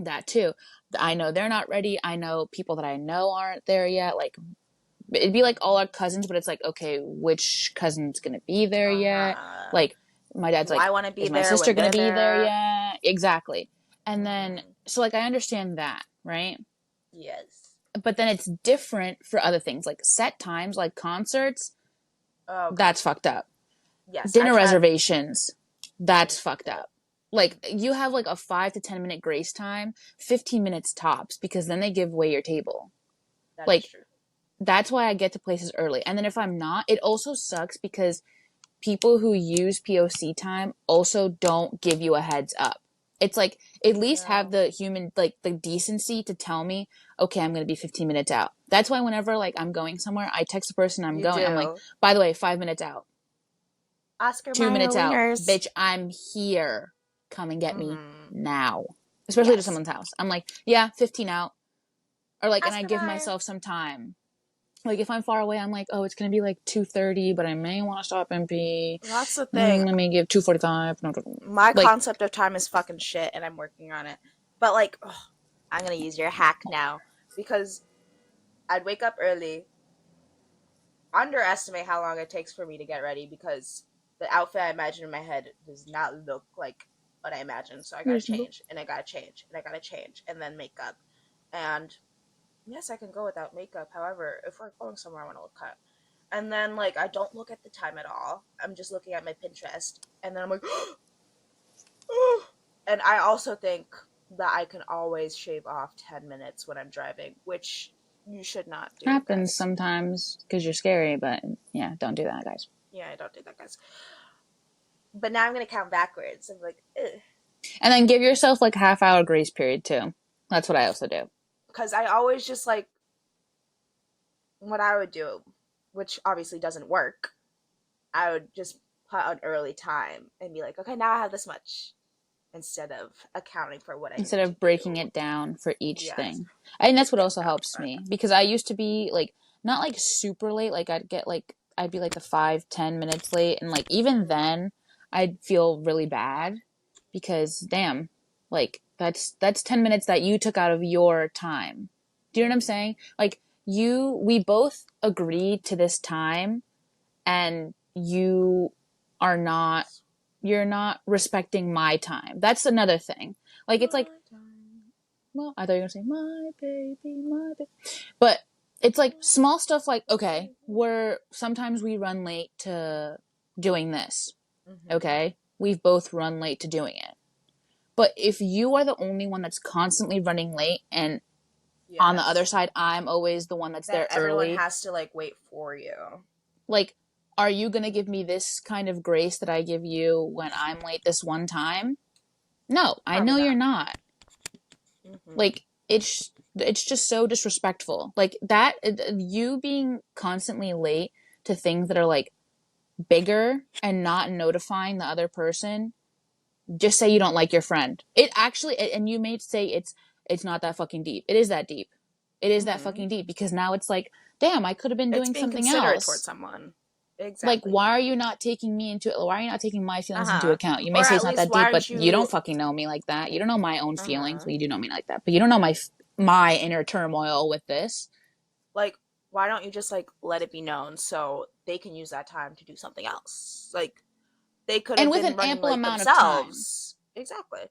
That too. I know they're not ready. I know people that I know aren't there yet. Like it'd be like all our cousins, but it's like, okay, which cousin's gonna be there yet? Uh-huh. Like, my dad's Do I like, want to be is my there sister when gonna they're be there there? yet? Exactly. And then, Hmm. so like, I understand that, right? Yes. But then it's different for other things, like set times, like concerts, Oh God. that's fucked up. Yes, I Dinner tried. reservations, That that's is fucked fucked up. up. Like, you have like a 5 to 10 minute grace time, 15 minutes tops, because then they give away your table. That is Like, true. that's why I get to places early. And then if I'm not, it also sucks because people who use POC time also don't give you a heads up. It's like at least have No, the human like the decency to tell me, okay, I'm going to be 15 minutes out. That's why whenever like I'm going somewhere, I text the person I'm you going. I'm like, do. by the way, 5 minutes out, Oscar 2 minutes Mayer out, wieners. bitch, I'm here. Come and get me Mm-hmm. now. Especially to Yes. someone's house. I'm like, yeah, 15 out, or like, and I Oscar give Mayer. myself some time. Like if I'm far away, I'm like, oh, it's gonna be like 2:30, but I may want to stop and pee. That's the thing. Let me give 2:45. My Like, concept of time is fucking shit, and I'm working on it. But like, ugh, I'm gonna use your hack now because I'd wake up early, underestimate how long it takes for me to get ready because the outfit I imagine in my head does not look like what I imagine. So I gotta reasonable. change, and I gotta change, and I gotta change, and then makeup. And yes, I can go without makeup. However, if we're going somewhere, I want to look hot. And then like I don't look at the time at all. I'm just looking at my Pinterest, and then I'm like, and I also think that I can always shave off 10 minutes when I'm driving, which you should not do, Happens guys. sometimes because you're scary, but yeah, don't do that, guys. Yeah, I don't do that, guys. But now I'm gonna count backwards. I'm like, And then give yourself like half-hour grace period too. That's what I also do. because I always just like what I would do, which obviously doesn't work. I would just put an early time and be like, okay, now I have this much, instead of accounting for what I Instead need to of breaking do. it down for each Yes, thing. I think that's what yep, also that helps part. me because I used to be like not like super late. Like I'd be like the 5-10 minutes late, and like even Mm-hmm. then I'd feel really bad because damn, like that's 10 minutes that you took out of your time. Do you know what I'm saying? Like, we both agreed to this time, and are not, you're not respecting my time. That's another thing. Like, it's like, My time. well, I thought you were going to say, my baby, my baby. But it's like small stuff like, okay, sometimes we run late to doing this. Mm-hmm. Okay? We've both run late to doing it. But if you are the only one that's constantly running late, and on the other Yes. side, I'm always the one that's Then there everyone early, has to like wait for you. like, are you going to give me this kind of grace that I give you when I'm late this one time? No, I Probably know you're not. not. Mm-hmm. Like, it's just so disrespectful. Like, that, you being constantly late to things that are like bigger and not notifying the other person, just say you don't like your friend. It actually, and you may say it's not that fucking deep. It is that deep. It is that Mm-hmm. fucking deep, because now it's like, damn, I could have been It's doing being something considerate towards else. someone. Like, Exactly. why are you not taking why are you not taking my Uh feelings into huh. account? You may Or say at it's not least that why deep, but aren't you you? don't fucking know me like that. You don't know my own Uh feelings. huh. Well, you do know me like that, but you don't know my inner turmoil with this. Like, why don't you just like let it be known so they can use that time to do something else? Like, they could And have with been an running ample late amount of time. themselves. Exactly.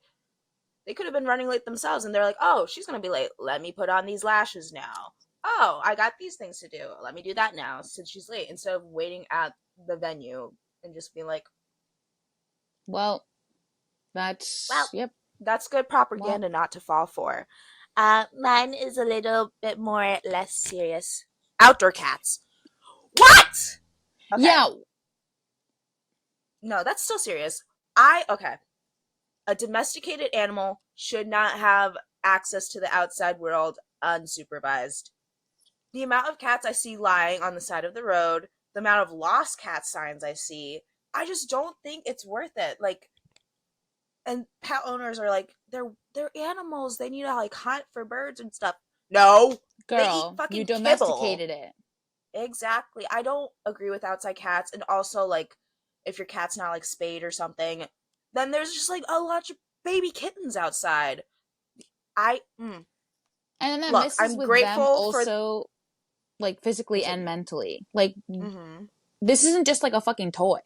They could have been running late themselves, and they're like, "Oh, she's gonna be late. Let me put on these lashes now. Oh, I got these things to do. Let me do that now since she's late." Instead of waiting at the venue and just being like, Well, "Well, yep. that's good Well, propaganda not to fall for." Mine is a little bit more less serious. Outdoor cats. What? Okay, yeah. no, that's still serious. Okay. A domesticated animal should not have access to the outside world unsupervised. The amount of cats I see lying on the side of the road, the amount of lost cat signs I see, I just don't think it's worth it. Like, and pet owners are like, they're animals. They need to like hunt for birds and stuff. No, they eat Girl, you fucking kibble. domesticated it. Exactly. I don't agree with outside cats, and also like, if your cat's not like spayed or something, then there's just like a lot of baby kittens outside. I And then that Look. messes I'm with them grateful for. also, like, physically and Continue. mentally. Like, Mm-hmm. this isn't just like a fucking toy.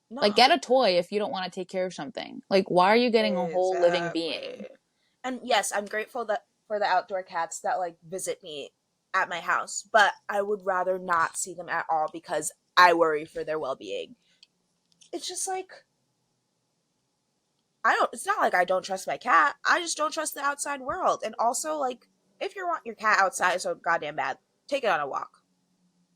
Like, get No. a toy if you don't want to take care of something. Like, why are you getting a whole living being? Exactly. And yes, I'm grateful that for the outdoor cats that like visit me at my house, but I would rather not see them at all because I worry for their well-being. It's just like I don't it's not like I don't trust my cat. I just don't trust the outside world. And also like if you want your cat outside so goddamn bad, take it on a walk.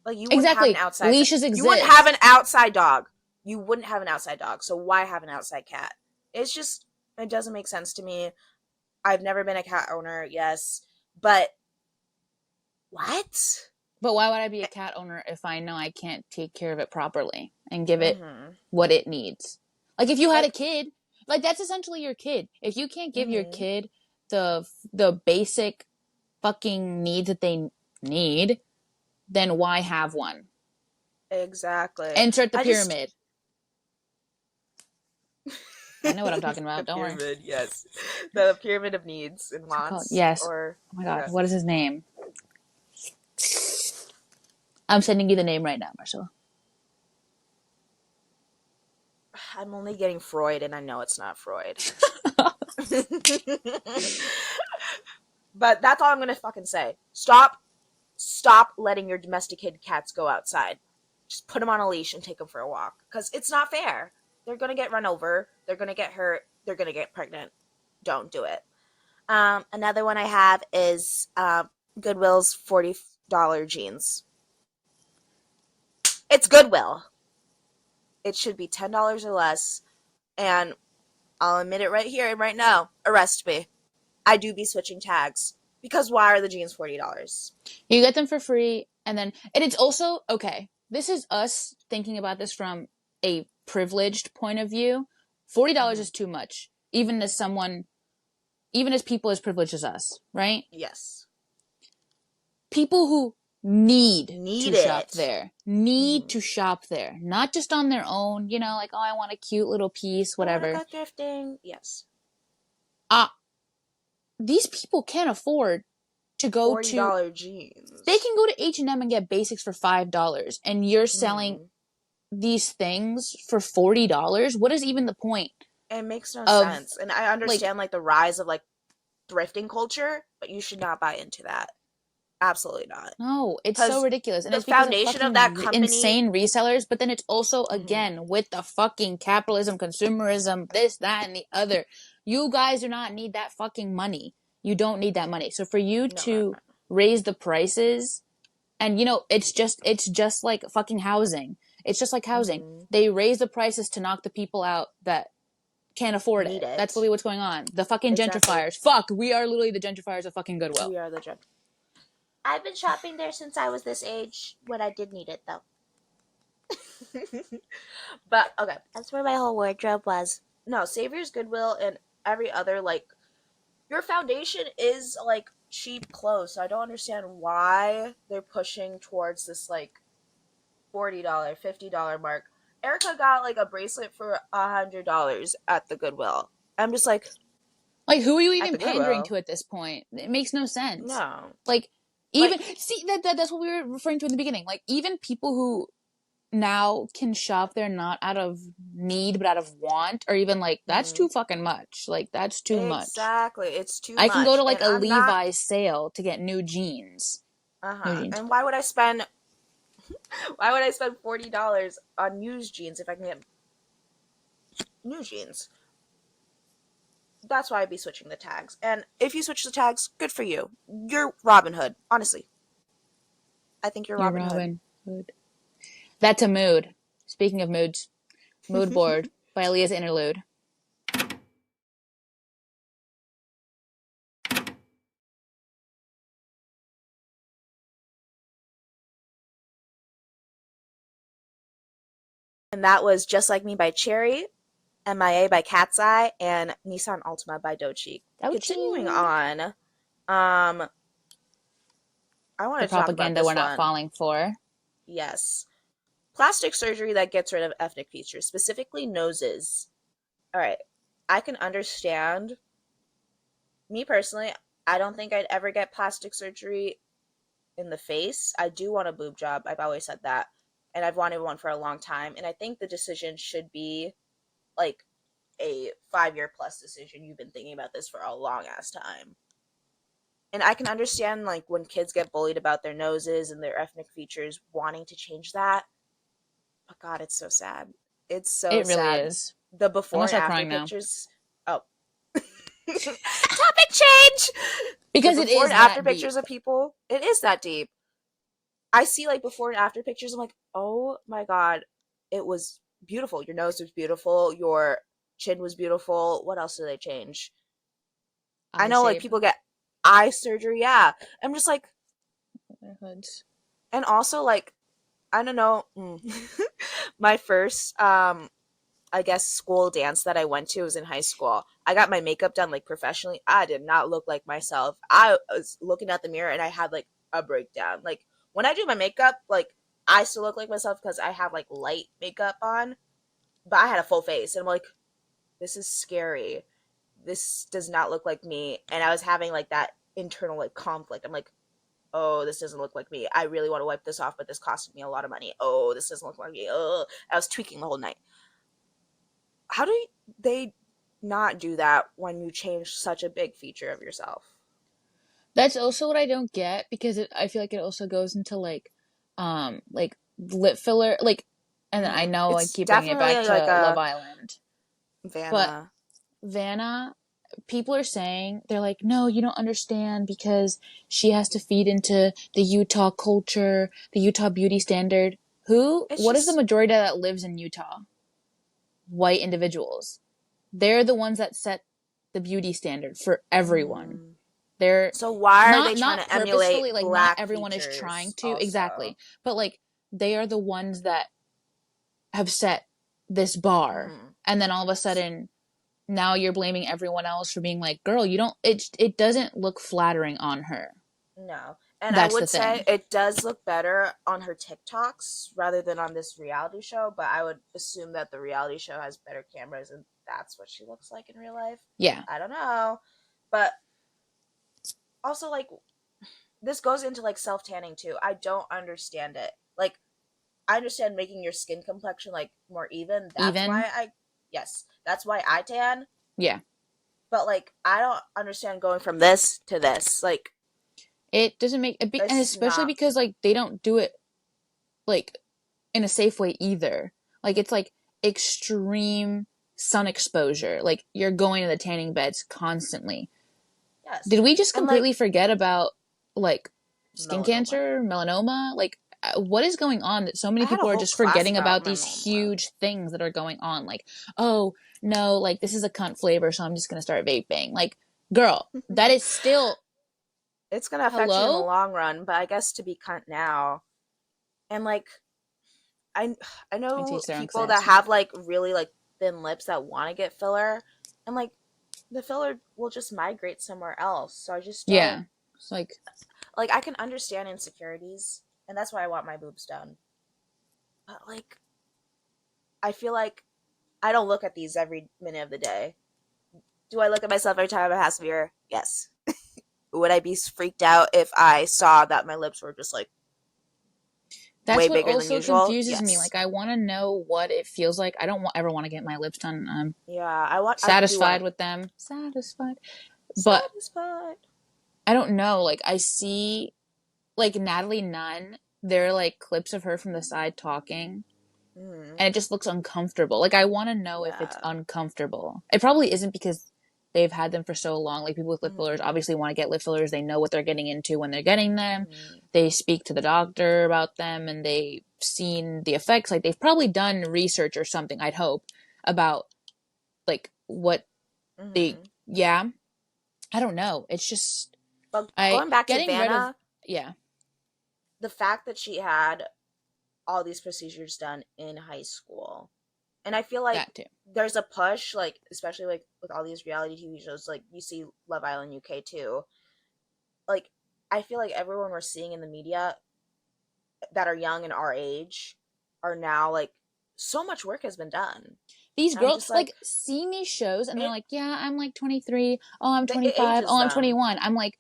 Like you wouldn't have an Exactly. outside Leashes you wouldn't have exist. an outside dog. You wouldn't have an outside dog. So why have an outside cat? It's just it doesn't make sense to me. I've never been a cat owner, yes, but what? But why would I be a cat owner if I know I can't take care of it properly and give it Mm-hmm. what it needs? Like, if you had a Like, kid, like, that's essentially your kid. If you can't give your mm-hmm. kid the basic fucking needs that they need, then why have one? Exactly. Insert the I just pyramid. I know what I'm talking the about. Don't worry. pyramid, yes, the pyramid of needs and What's it called? wants, Yes. or Oh my god. okay. What is his name? I'm sending you the name right now, Marcella. I'm only getting Freud, and I know it's not Freud. But that's all I'm gonna fucking say. Stop letting your domesticated cats go outside. Just put them on a leash and take them for a walk because it's not fair. They're gonna get run over. They're gonna get hurt. They're gonna get pregnant. Don't do it. Another one I have is Goodwill's $40 jeans. It's Goodwill. It should be $10 or less. And I'll admit it right here and right now. Arrest me. I do be switching tags because why are the jeans $40? You get them for free, and it's also okay. This is us thinking about this from a privileged point of view. $40 Mm-hmm. is too much, even as people as privileged as us, right? Yes. People who need Need to shop it. there, Mm-hmm. not just on their own, like, oh, I want a cute little piece, I want to whatever. go thrifting. Yes. Uh, these people can't afford to go to, $40 they jeans. can go to H&M and get basics for $5, and you're selling Mm. these things for $40. What is even the point It makes no of, sense. And I like, understand like the rise of like thrifting culture, but you should not buy into that. Absolutely not. no, it's so Because ridiculous. And the it's because of foundation of that fucking company. insane resellers. But then it's also, Mhm. again, with the fucking capitalism, consumerism, this, that, and the other. You guys do not need that fucking money. You don't need that money. So for you No, no, to raise the prices, and it's just like fucking housing. It's just like no. housing. Hmm. They raise the prices to knock the people out that can't afford Need it. That's it. literally what's going on. The fucking Exactly. gentrifiers. Fuck, we are literally the gentrifiers of fucking Goodwill. We are the gen. I've been shopping there since I was this age when I did need it though. But okay, that's where my whole wardrobe was. No, Savior's Goodwill and every other like your foundation is like cheap clothes. So I don't understand why they're pushing towards this like $40, $50 mark. Erica got like a bracelet for $100 at the Goodwill. I'm just like, Like, who are you at even the pandering Goodwill? to at this point? It makes no sense. No. Like, even Like, see that's what we were referring to in the beginning. Like, even people who now can shop there not out of need but out of want, or even like that's mhm. too fucking much. Like, that's too much. Exactly. It's too I can go to much. like And a I'm not. Levi's sale to get new jeans. Uh New huh. jeans. And why would I spend. Why would I spend $40 on used jeans if I can get new jeans? That's why I'd be switching the tags. And if you switch the tags, good for you. You're Robin Hood. Honestly, I think you're You're Robin Hood. Robin Hood. That's a mood. Speaking of moods, mood board by Aaliyah's interlude. And that was Just Like Me by Cherry, MIA by Cat's Eye, and Nissan Altima by Doechii. Continuing Ouchie. on, I The wanted to talk about propaganda this we're not one. falling for. Yes. Plastic surgery that gets rid of ethnic features, specifically noses. All right. I can understand. Me personally, I don't think I'd ever get plastic surgery in the face. I do want a boob job. I've always said that. And I've wanted one for a long time. And I think the decision should be like a 5 year plus decision. You've been thinking about this for a long ass time. And I can understand like when kids get bullied about their noses and their ethnic features wanting to change that. But God, it's so sad. It's so It really sad. is. The I'm gonna before and start after crying now. pictures. Oh. Topic change! The Because it before and is after that pictures deep. of people, it is that deep. I see like before and after pictures. I'm like, oh my God, it was beautiful. Your nose was beautiful. Your chin was beautiful. What else did they change? I Eye know like shape. people get eye surgery. Yeah. I'm just like, Their hoods. and also like, I don't know. My first, I guess, school dance that I went to was in high school. I got my makeup done like professionally. I did not look like myself. I was looking at the mirror and I had like a breakdown. Like when I do my makeup, like I still look like myself because I have like light makeup on, but I had a full face and I'm like, this is scary. This does not look like me. And I was having like that internal like conflict. I'm like, oh, this doesn't look like me. I really want to wipe this off, but this costed me a lot of money. Oh, this doesn't look like me. Oh, I was tweaking the whole night. How do they not do that when you change such a big feature of yourself? That's also what I don't get, because I feel like it also goes into like lip filler, like, and I know I It's keep bringing it back definitely like to Love a Island, but Vanna. Vanna, people are saying, they're like, no, you don't understand, because she has to feed into the Utah culture, the Utah beauty standard. It's What is the just majority that lives in Utah? White individuals. They're the ones that set the beauty standard for everyone. mm, They're so why are they trying not to emulate purposefully, like, not black everyone is trying features to, also? exactly, but like they are the ones that have set this bar, Hmm. and then all of a sudden now you're blaming everyone else for being like, girl, you don't, it doesn't look flattering on her. No. And I That's the would say thing. it does look better on her TikToks rather than on this reality show, but I would assume that the reality show has better cameras and that's what she looks like in real life. Yeah. I don't know. But also like this goes into like self tanning too. I don't understand it. Like, I understand making your skin complexion like more even. That's Even, why yes, that's why I tan. yeah, But like, I don't understand going from this to this. Like, it doesn't make a big, and it's especially not. because like they don't do it like in a safe way either. Like it's like extreme sun exposure. Like you're going to the tanning beds constantly. Yes, Did we just and like completely forget about like skin melanoma. cancer, melanoma? Like what is going on that so many I had a people are whole just class forgetting about about these melanoma. huge things that are going on? Like, oh, no, like this is a cunt flavor, so I'm just going to start vaping. Like, girl, that is still It's gonna affect you in the hello? long run, but I guess to be cunt now. And like, I I I know teach their own people that class. have like really like thin lips that want to get filler, and like the filler will just migrate somewhere else. So I just don't Yeah. It's like like. I can understand insecurities, and that's why I want my boobs done. But like, I feel like I don't look at these every minute of the day. Do I look at myself every time I pass a mirror? Yes. Would I be freaked out if I saw that my lips were just like that's way what bigger than also usual? confuses me. Yes. Like I want to know what it feels like. I don't ever want to get my lips done. I'm Yeah, I do want satisfied to with them. Satisfied. But satisfied. I don't know. Like I see like Natalie Nunn, there are like clips of her from the side talking, Mm, and it just looks uncomfortable. Like I want to know if it's yeah. uncomfortable. It probably isn't because they've had them for so long. Like people with lip fillers Mm, obviously want to get lip fillers. They know what they're getting into when they're getting them. mm, They speak to the doctor about them and they've seen the effects. Like they've probably done research or something, I'd hope, about like what they mm. yeah. I don't know. It's just But I going back to getting rid of Vanna, yeah, the fact that she had all these procedures done in high school, and I feel like that too. there's a push, like especially like with all these reality TV shows, like you see Love Island UK too. Like, I feel like everyone we're seeing in the media that are young and our age are now like so much work has been done, These and I'm girls just like like seeing these shows and they're it. like, "Yeah, I'm like 23. Oh, I'm It 25. ages Oh, I'm them. 21." I'm like,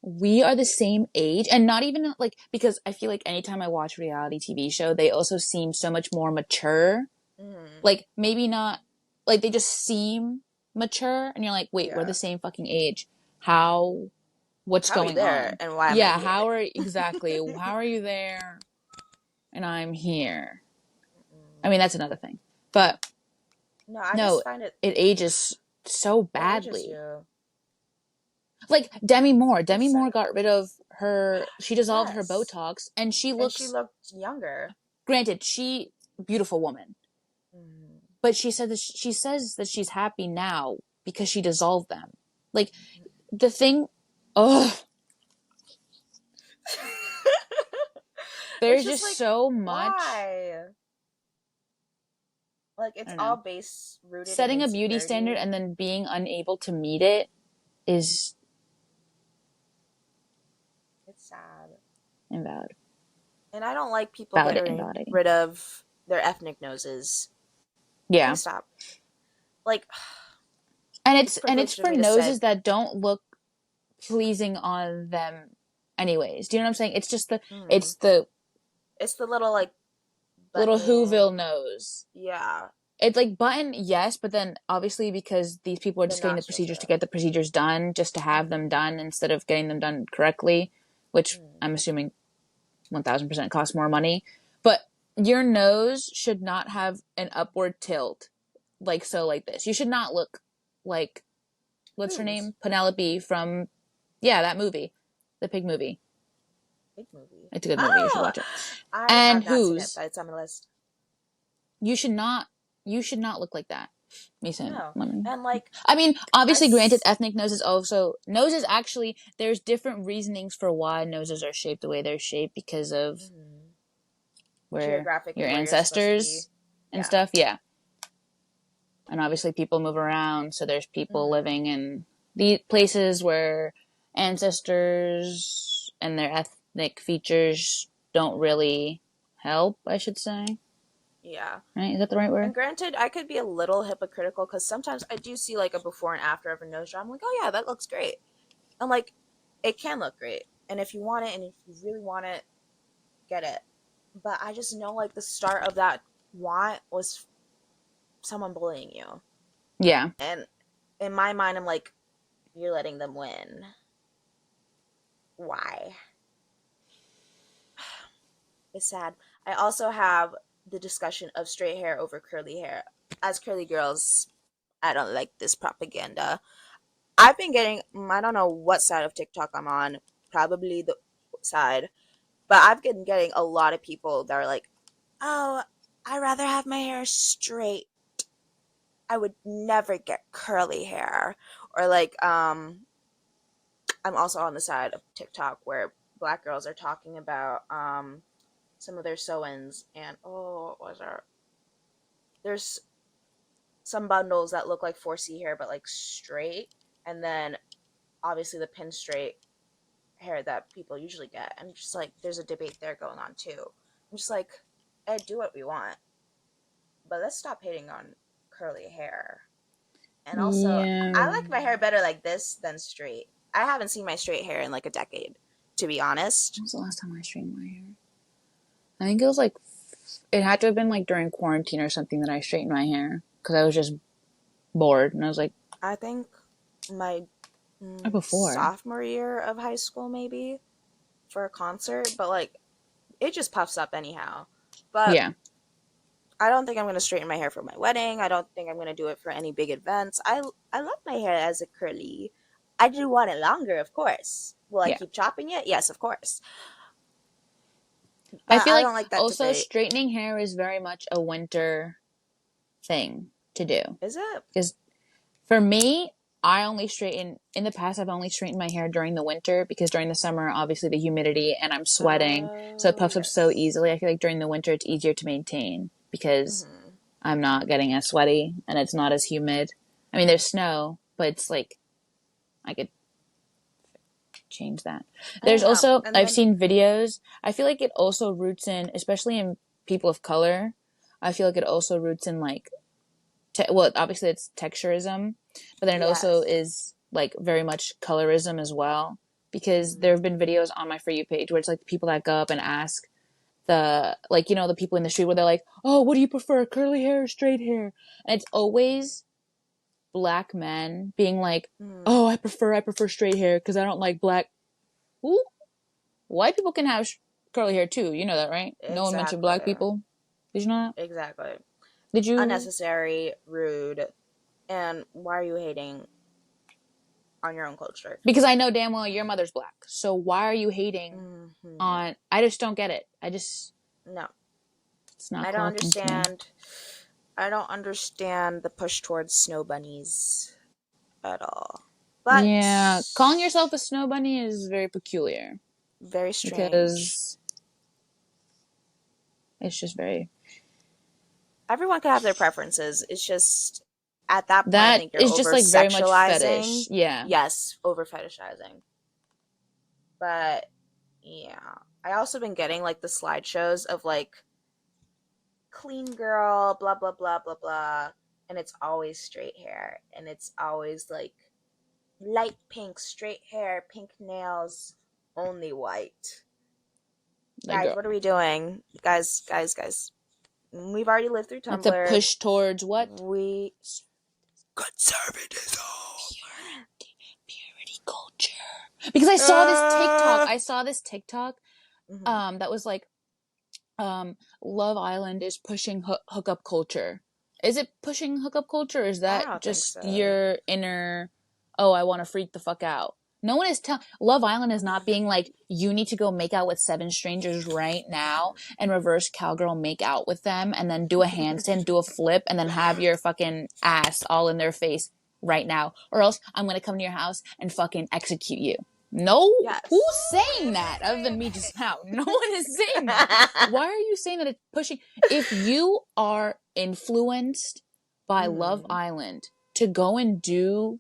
"We are the same age." And not even like because I feel like anytime I watch a reality TV show, they also seem so much more mature. Mm, Like maybe not like they just seem mature and you're like, "Wait, we're the yeah. same fucking age. How what's How are you going there, on?" and why am I Yeah, here? how are exactly? How are you there and I'm here? I mean, that's another thing. But No, I no, just find it. it ages so It ages badly. you. Like Demi Moore. It's Demi Moore sad. got rid of her, she dissolved her Yes, Botox and she and she looks, looked younger. granted, beautiful woman, Mm, but she says that she's happy now because she dissolved them. Like the thing, oh, it's there's just just like, so much, why? Like, I it's don't all know. base rooted in Setting a beauty standard insecurity. and then being unable to meet it is It's sad. invalid. And I don't like people getting Invalidating. rid of their ethnic noses. Yeah. Please stop. Like, it's And it's privileged of for me to say. noses that don't look pleasing on them anyways. Do you know what I'm saying? Mm, It's the it's the little like little button. Whoville nose. Yeah, It's like button, yes, but then obviously because these people are the just getting the nostril procedures to tip. get the procedures done, just to have them Mm, done instead of getting them done correctly, which mm. I'm assuming 1000% costs more money. But your nose should not have an upward tilt like so like this. You should not look like what's her Whose? name? Penelope from yeah, that movie. The pig movie. Big movie. It's a good movie. You should Oh, watch it. I And have not seen it, whose but it's on my list. you should not you should not look like that. Mason. No, and like I mean, I, obviously granted ethnic noses also noses actually there's different reasonings for why noses are shaped the way they're shaped because of mm, where your geographically where you're supposed to be. ancestors and Yeah. stuff, yeah. And obviously people move around, so there's people Mm, living in the places where ancestors and their ethnic features don't really help, I should say. yeah. Right? Is that the right word? And granted, I could be a little hypocritical because sometimes I do see like a before and after of a nose job. I'm like, oh yeah, that looks great. And like, it can look great. And if you want it and if you really want it, get it. But I just know like the start of that want was someone bullying you. Yeah. And in my mind, I'm like, you're letting them win. Why? It's sad. I also have the discussion of straight hair over curly hair. As curly girls, I don't like this propaganda. I've been getting, I don't know what side of TikTok I'm on, probably the side, but I've been getting a lot of people that are like, oh, I'd rather have my hair straight. I would never get curly hair. Or like, I'm also on the side of TikTok where black girls are talking about some of their sew-ins and oh, what was our there's some bundles that look like 4C hair but like straight, and then obviously the pin straight hair that people usually get. And just like there's a debate there going on too. I'm just like, do what we want, but let's stop hating on curly hair. And also, I Yeah. like my hair better like this than straight. I haven't seen my straight hair in like a decade, to be honest. When was the last time I straightened my hair? I think it was like, it had to have been like during quarantine or something that I straightened my hair because I was just bored and I was like, I think my or before. sophomore year of high school, maybe for a concert, but like it just puffs up anyhow. But Yeah. I don't think I'm gonna straighten my hair for my wedding. I don't think I'm gonna do it for any big events. I love my hair as a curly. I do want it longer, of course. Will I Yeah. keep chopping it? Yes, of course. I But feel I like don't like that also debate. straightening hair is very much a winter thing to do. Is it? Because for me, I only straighten in the past. I've only straightened my hair during the winter because during the summer, obviously the humidity and I'm sweating, so it Oh, puffs up so yes. easily. I feel like during the winter it's easier to maintain because Hmm. I'm not getting as sweaty and it's not as humid. I mean, there's snow, but it's like I could change that. I There's don't know. also And I've then, seen videos. I feel like it also roots in, especially in people of color. I feel like it also roots in like well, obviously it's texturism, but then it also yes. is like very much colorism as well. Because there Hmm. have been videos on my For You page where it's like the people that go up and ask the, like, you know, the people in the street where they're like, oh, what do you prefer, curly hair or straight hair? And it's always black men being like, Hmm. oh, I prefer straight hair because I don't like black. Ooh, white people can have curly hair too. You know that, right? No one mentioned black Exactly. people. Did you know that? Exactly. Did you? Unnecessary, rude, and why are you hating on your own culture? Because I know damn well your mother's black. So why are you hating Hmm. on? I just don't get it. No, It's not I don't clocking to me. understand. I don't understand the push towards snow bunnies at all. But Yeah, calling yourself a snow bunny is very peculiar very strange. because it's just very. Everyone could have their preferences. It's just at that point, I That think you're is just over like very much fetish. sexualizing. Yeah. Yes, over fetishizing. But yeah, I also been getting like the slideshows of like clean girl, blah blah blah blah blah, and it's always straight hair, and it's always like light pink, straight hair, pink nails, only white. Like, Guys, girl. what are we doing? Guys. We've already lived through It's a Tumblr. push towards what? We conservatism. Purity culture. Because I saw this TikTok. Uh, I saw this TikTok mhm. that was like Love Island is pushing hookup culture. Is it pushing hookup culture or is I that don't think just so. your inner, oh, I want to freak the fuck out? No one is telling, Love Island is not being like, you need to go make out with seven strangers right now and reverse cowgirl make out with them and then do a handstand, do a flip, and then have your fucking ass all in their face right now. Or else I'm gonna come to your house and fucking execute you. No, who's Yes. saying that other than me just now? No one is saying that. Why are you saying that it's pushing? If you are influenced by Love Hmm. Island to go and do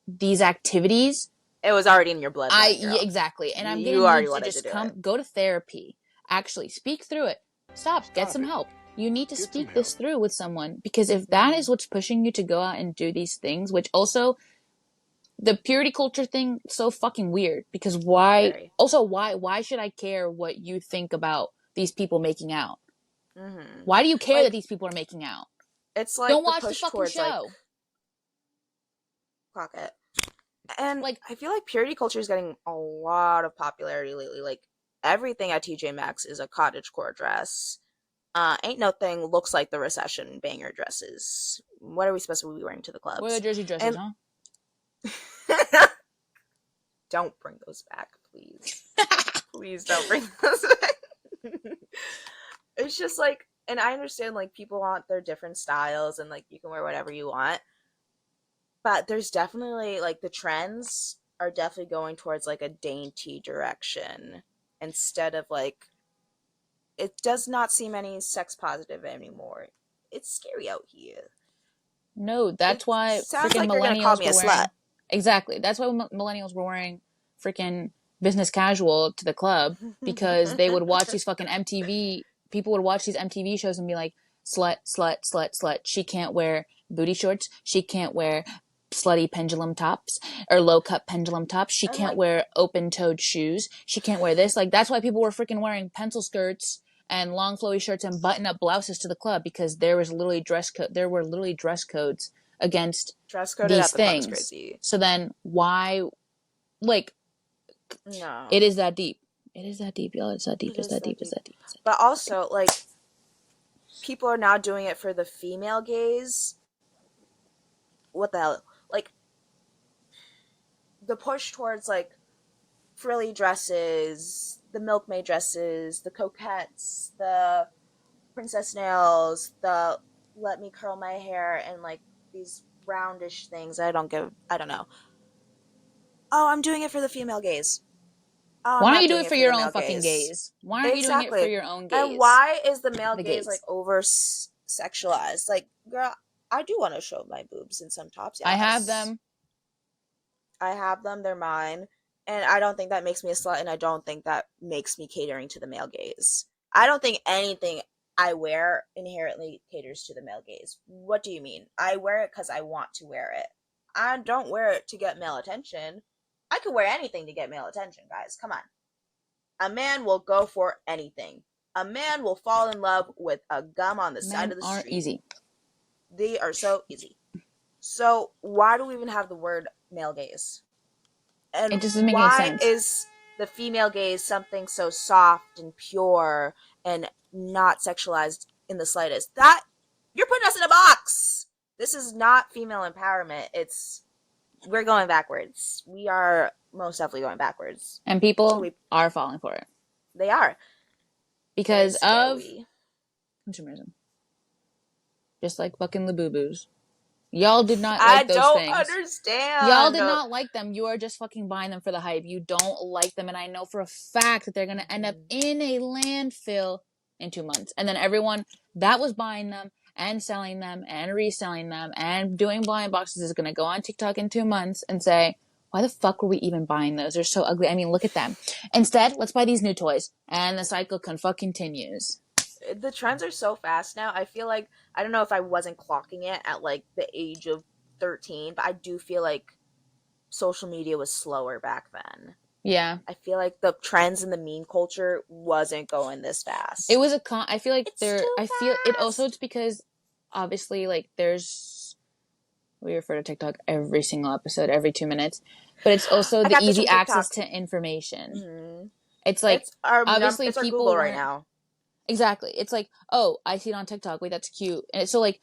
these activities, It was already in your bloodline, yeah, girl. exactly. And I'm gonna You need already you to wanted to just do it. go to therapy, actually speak through it. Stop, get Stop some it. help. You need to Get some speak help. this through with someone because if that Hmm. is what's pushing you to go out and do these things, which also the purity culture thing so fucking weird because why Very. also why should I care what you think about these people making out? Mm-hmm. Why do you care that Like these people are making out? it's Don't like the watch the push fucking towards like show. clock it. And Like, I feel like purity culture is getting a lot of popularity lately. Like everything at TJ Maxx is a cottagecore dress. Ain't no thing looks like the recession banger dresses. What are we supposed to be wearing to the what are the clubs? jersey dresses, And huh? don't bring those back, please. Please don't bring those back. It's just like, and I understand like people want their different styles and like you can wear whatever you want, but there's definitely like the trends are definitely going towards like a dainty direction instead of like it does not seem any sex positive anymore. It's scary out here. No, It that's why sounds freaking like you're gonna call millennials me were a slut. wearing. Exactly. That's why millennials were wearing freaking business casual to the club because they would watch these fucking MTV. People would watch these MTV shows and be like, slut, slut, slut, slut. She can't wear booty shorts. She can't wear slutty pendulum tops or low cut pendulum tops. She And can't like, wear open toed shoes. She can't wear this. Like, that's why people were freaking wearing pencil skirts and long flowy shirts and button up blouses to the club because there was literally dress code. There were literally dress codes against dress coded these at the club is things. crazy. So then why, like, it No, is that deep. It is that deep, y'all. It's that deep. it It's is that that deep. It's deep. that deep. It's that deep. But also, like, people are now doing it for the female gaze. What the hell? Like, the push towards, like, frilly dresses, the milkmaid dresses, the coquettes, the princess nails, the let me curl my hair, and, like, these roundish things. I don't know. Oh, I'm doing it for the female gaze. Oh, I'm Why don't not you do doing it it for for the your own male fucking gaze. gaze? Why aren't you doing it for Exactly. your own And gaze? why is the male The gaze like gaze. over sexualized? Like, girl, I do want to show my boobs in some tops, I have yes. them. I have them, they're mine. And I don't think that makes me a slut, and I don't think that makes me catering to the male gaze. I don't think anything I wear inherently caters to the male gaze. What do you mean? I wear it because I want to wear it. I don't wear it to get male attention. I could wear anything to get male attention, guys. Come on. A man will go for anything. A man will fall in love with a gum on the side Men of the are street. easy. They are so easy. So, why do we even have the word male gaze? It And just doesn't make any why sense. is the female gaze something so soft and pure and not sexualized in the slightest? That you're putting us in a box. This is not female empowerment. It's we're going backwards. We are most definitely going backwards. And So people we are falling for it they are very because of scary. consumerism. Just like fucking Labubu's. Y'all did not I like those don't things. Y'all understand. did not like them. You are just fucking buying them for the hype. You don't like them. And I know for a fact that they're going to end up Mm-hmm. in a landfill in 2 months. And then everyone that was buying them and selling them and reselling them and doing blind boxes is going to go on TikTok in 2 months and say, why the fuck were we even buying those? They're so ugly. I mean, look at them. Instead, let's buy these new toys. And the cycle continues. The trends are so fast now. I feel like I don't know if I wasn't clocking it at like the age of 13, but I do feel like social media was slower back then. Yeah. I feel like the trends in the meme culture wasn't going this It fast. was a con. I feel like It's too I feel it also. fast. It's because obviously, like, there's we refer to TikTok every single episode, every 2 minutes, but it's also I the got this easy from access TikTok. to information. Mm-hmm. It's like obviously It's our people Google right weren't now. exactly. It's like, oh, I see it on TikTok. Wait, that's cute. And it's so like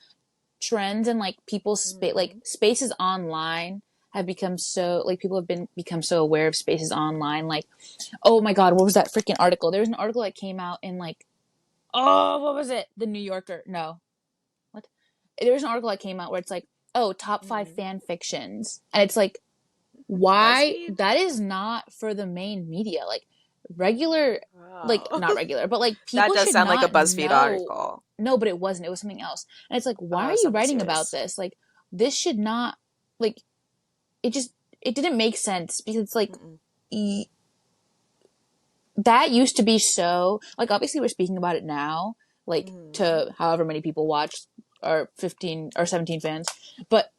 trends and like people's Mm-hmm. spaces online have become so like people have become so aware of spaces online. Like, oh my god, what was that freaking article? There was an article that came out in like, oh, what was it? The New Yorker. No, what? There was an article that came out where it's like, oh, top five Mm-hmm. fan fictions, and it's like, why? BuzzFeed. That is not for the main media. Like regular, like Oh, not regular, but like that people does should sound like a not BuzzFeed know. article. No, but it wasn't. It was something else, and it's like, why Oh, are you something writing about serious. this? Like, this should not. Like, it just it didn't make sense because it's like. Mm-mm. That used to be so like obviously we're speaking about it now like Mm-hmm. to however many people watch or 15 or 17 fans but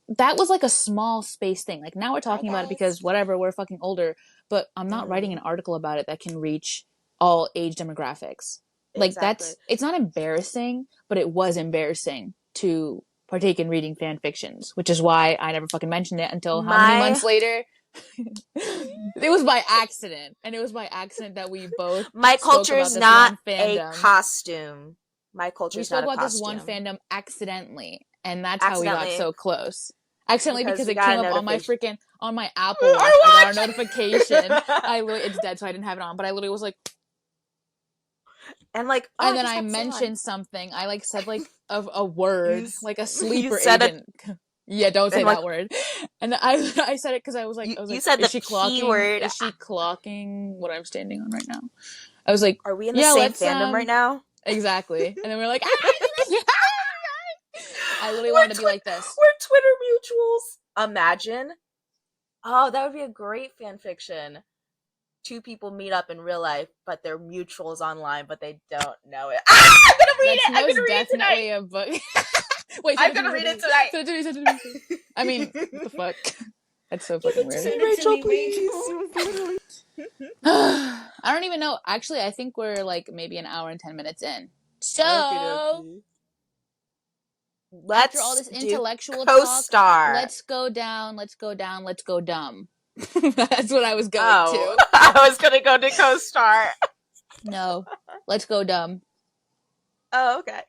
that was like a small space thing. Like now we're Hi talking about it guys. because whatever, we're fucking older, but I'm not writing an article about it that can reach all age demographics. Like Exactly. it's not embarrassing, but it was embarrassing to partake in reading fan fictions, which is why I never fucking mentioned it until how many My months later? It was by accident. And it was by accident that we both my spoke culture about is this not one a fandom. costume. My culture We is not spoke a about this one costume. fandom accidentally, and that's how we got Accidentally, so close. Accidentally because because we it got came a up on my notification. freaking on my Apple Watch. I got a I notification. watched. I literally it's dead, so I didn't have it on. But I literally was like, And like, oh, and I then just I got this on. mentioned something. I like said like a You word, s- like a you sleeper said it, agent. Yeah, don't say and like that word. And I said it because I was you like, said is the she P clocking? word. Is she clocking what I'm standing on right now? I was like, Are we in the yeah, same let's fandom right now? exactly. And then we are like, ah! I literally We're wanted to be like this. we're Twitter mutuals. Imagine. Oh, that would be a great fan fiction. Two people meet up in real life, but they're mutuals online, but they don't know it. Ah, I'm gonna read That's it. I'm most gonna read it tonight. definitely a book. Wait, I'm gonna read it tonight. send it to me, send it to me. I mean, what the fuck? That's so Give fucking it to weird. me, Rachel, please. I don't even know. Actually, I think we're like maybe an hour and 10 minutes in. Okay, So, dokie. after all Let's this do intellectual talk, co-star. let's go down, let's go down, let's go dumb. That's what I was going Oh, to. I was gonna go to co-star. No, let's go dumb. Oh, okay.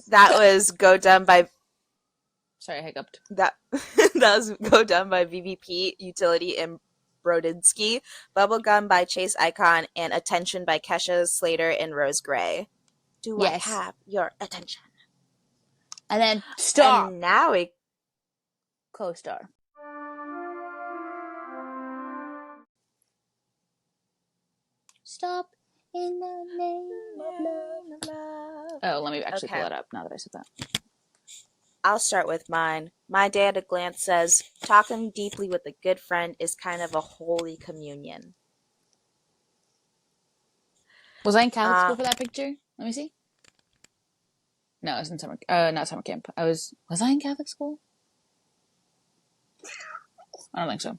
That was Go Dumb by Sorry, I hiccuped. that that was Go Dumb by VVP, Utility, and Brodinski, Bubblegum by Chase Icon, and Attention by Kesha, Slater, and Rose Gray. Do I Yes. have your attention? And then stop. And now we Co-star. Stop in the name of love. Oh, let me actually pull okay. that up now that I said that. I'll start with mine. My day at a glance says, talking deeply with a good friend is kind of a holy communion. Was I in Catholic school Uh, for that picture? Let me see. No, I was in not summer camp. Was I in Catholic school? I don't think so.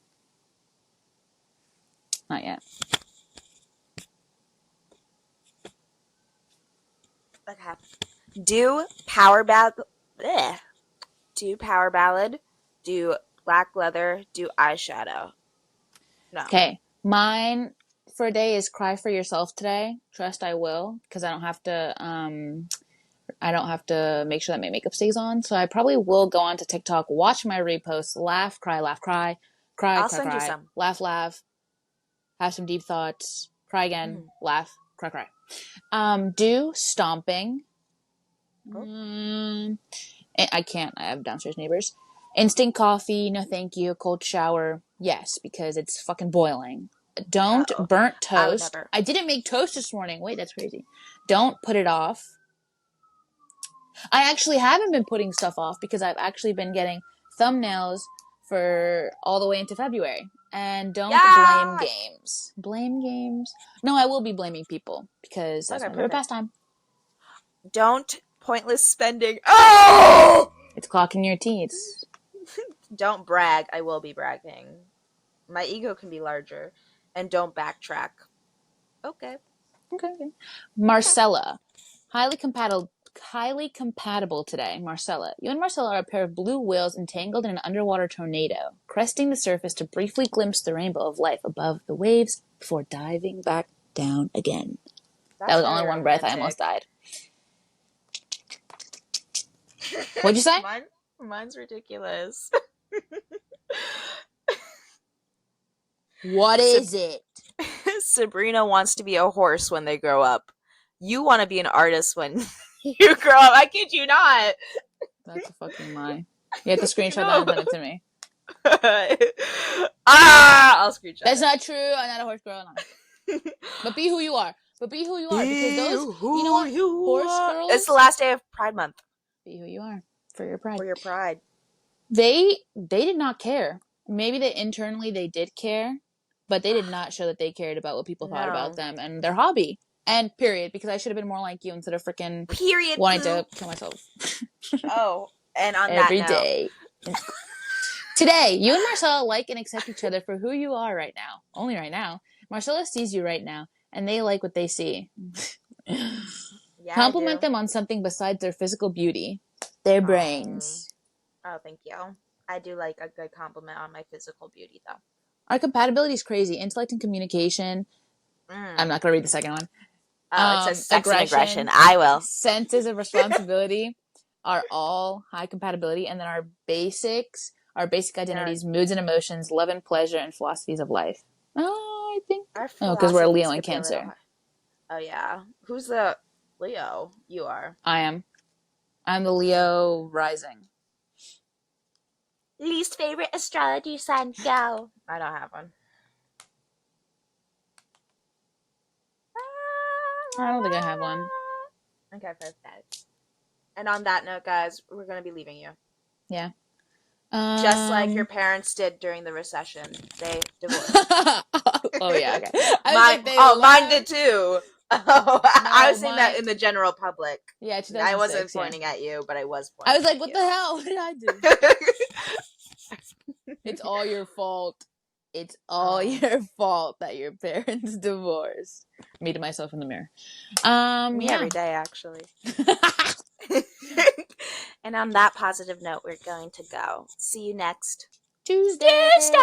Not yet. okay. Do power ballad. Bleh. Do power ballad. Do black leather. Do eyeshadow. No. Okay. Mine for a day is cry for yourself today. Trust I will, because I don't have to make sure that my makeup stays on. So I probably will go on to TikTok, watch my reposts, laugh, cry, I'll send you cry, some. laugh, have some deep thoughts, cry again, Mm. laugh, cry. Do stomping. Oh. I can't. I have downstairs neighbors. Instant coffee. No, thank you. Cold shower. Yes, because it's fucking boiling. Don't Uh-oh. burnt I would toast. never. I didn't make toast this morning. Wait, that's crazy. Don't put it off. I actually haven't been putting stuff off because I've actually been getting thumbnails for all the way into February. And don't blame Yeah. games. Blame games? No, I will be blaming people because that's Okay, my favorite perfect. pastime. Don't pointless spending. Oh! It's clocking your teeth. Don't brag. I will be bragging. My ego can be larger. And don't backtrack. Okay. Okay. Marcella. Highly compatible today. Marcella. You and Marcella are a pair of blue whales entangled in an underwater tornado, cresting the surface to briefly glimpse the rainbow of life above the waves before diving back down again. That That's was very only one breath. I almost romantic. died. What'd you say? Mine's ridiculous. What is it? Sabrina wants to be a horse when they grow up. You want to be an artist when you grow up. I kid you not. That's a fucking lie. You have to screenshot that No. and send it to me. I'll screenshot That's it. not true. I'm not a horse girl. No. But be who you are. Because those, you know what? Horse girls. It's the last day of Pride Month. Be who you are for your pride. For your pride. They did not care. maybe they internally they did care, but they did not show that they cared about what people thought about No. them and their hobby. And period, because I should have been more like you instead of freaking Period, wanting boo. to kill myself Oh, and on that every note, day. Today, you and Marcella like and accept each other for who you are right now. Only right now. Marcella sees you right now, and they like what they see. yeah, I Compliment do. them on something besides their physical beauty. Their Oh, brains. oh, thank you. I do like a good compliment on my physical beauty, though. Our compatibility is crazy. Intellect and communication. I'm Mm. not going to read the second one. Oh, it says sex and aggression. Aggression, I will. senses of responsibility are all high compatibility. And then our basic Yeah, identities, moods and emotions, love and pleasure, and philosophies of life. Oh, I think. our Oh, because we're Leo philosophies and could be a little Cancer. hard. Oh, yeah. Who's the Leo? You are. I am. I'm the Leo rising. Least favorite astrology sign, go. I don't have one. I don't think I have one. Okay, perfect. And on that note, guys, we're going to be leaving you. Yeah. Just like your parents did during the recession. They divorced. Oh yeah, okay. I was Mine, like, they oh, mine did left. too. Oh, I No, was saying that mine. in the general public. Yeah, I wasn't 2006. Yeah. pointing at you, but I was I was pointing like, at what you. the hell? What did I do? It's all your fault. It's all Oh, your fault that your parents divorced. Me to myself in the mirror. me Yeah. every day, actually. And on that positive note, we're going to go. See you next Tuesday. Tuesday.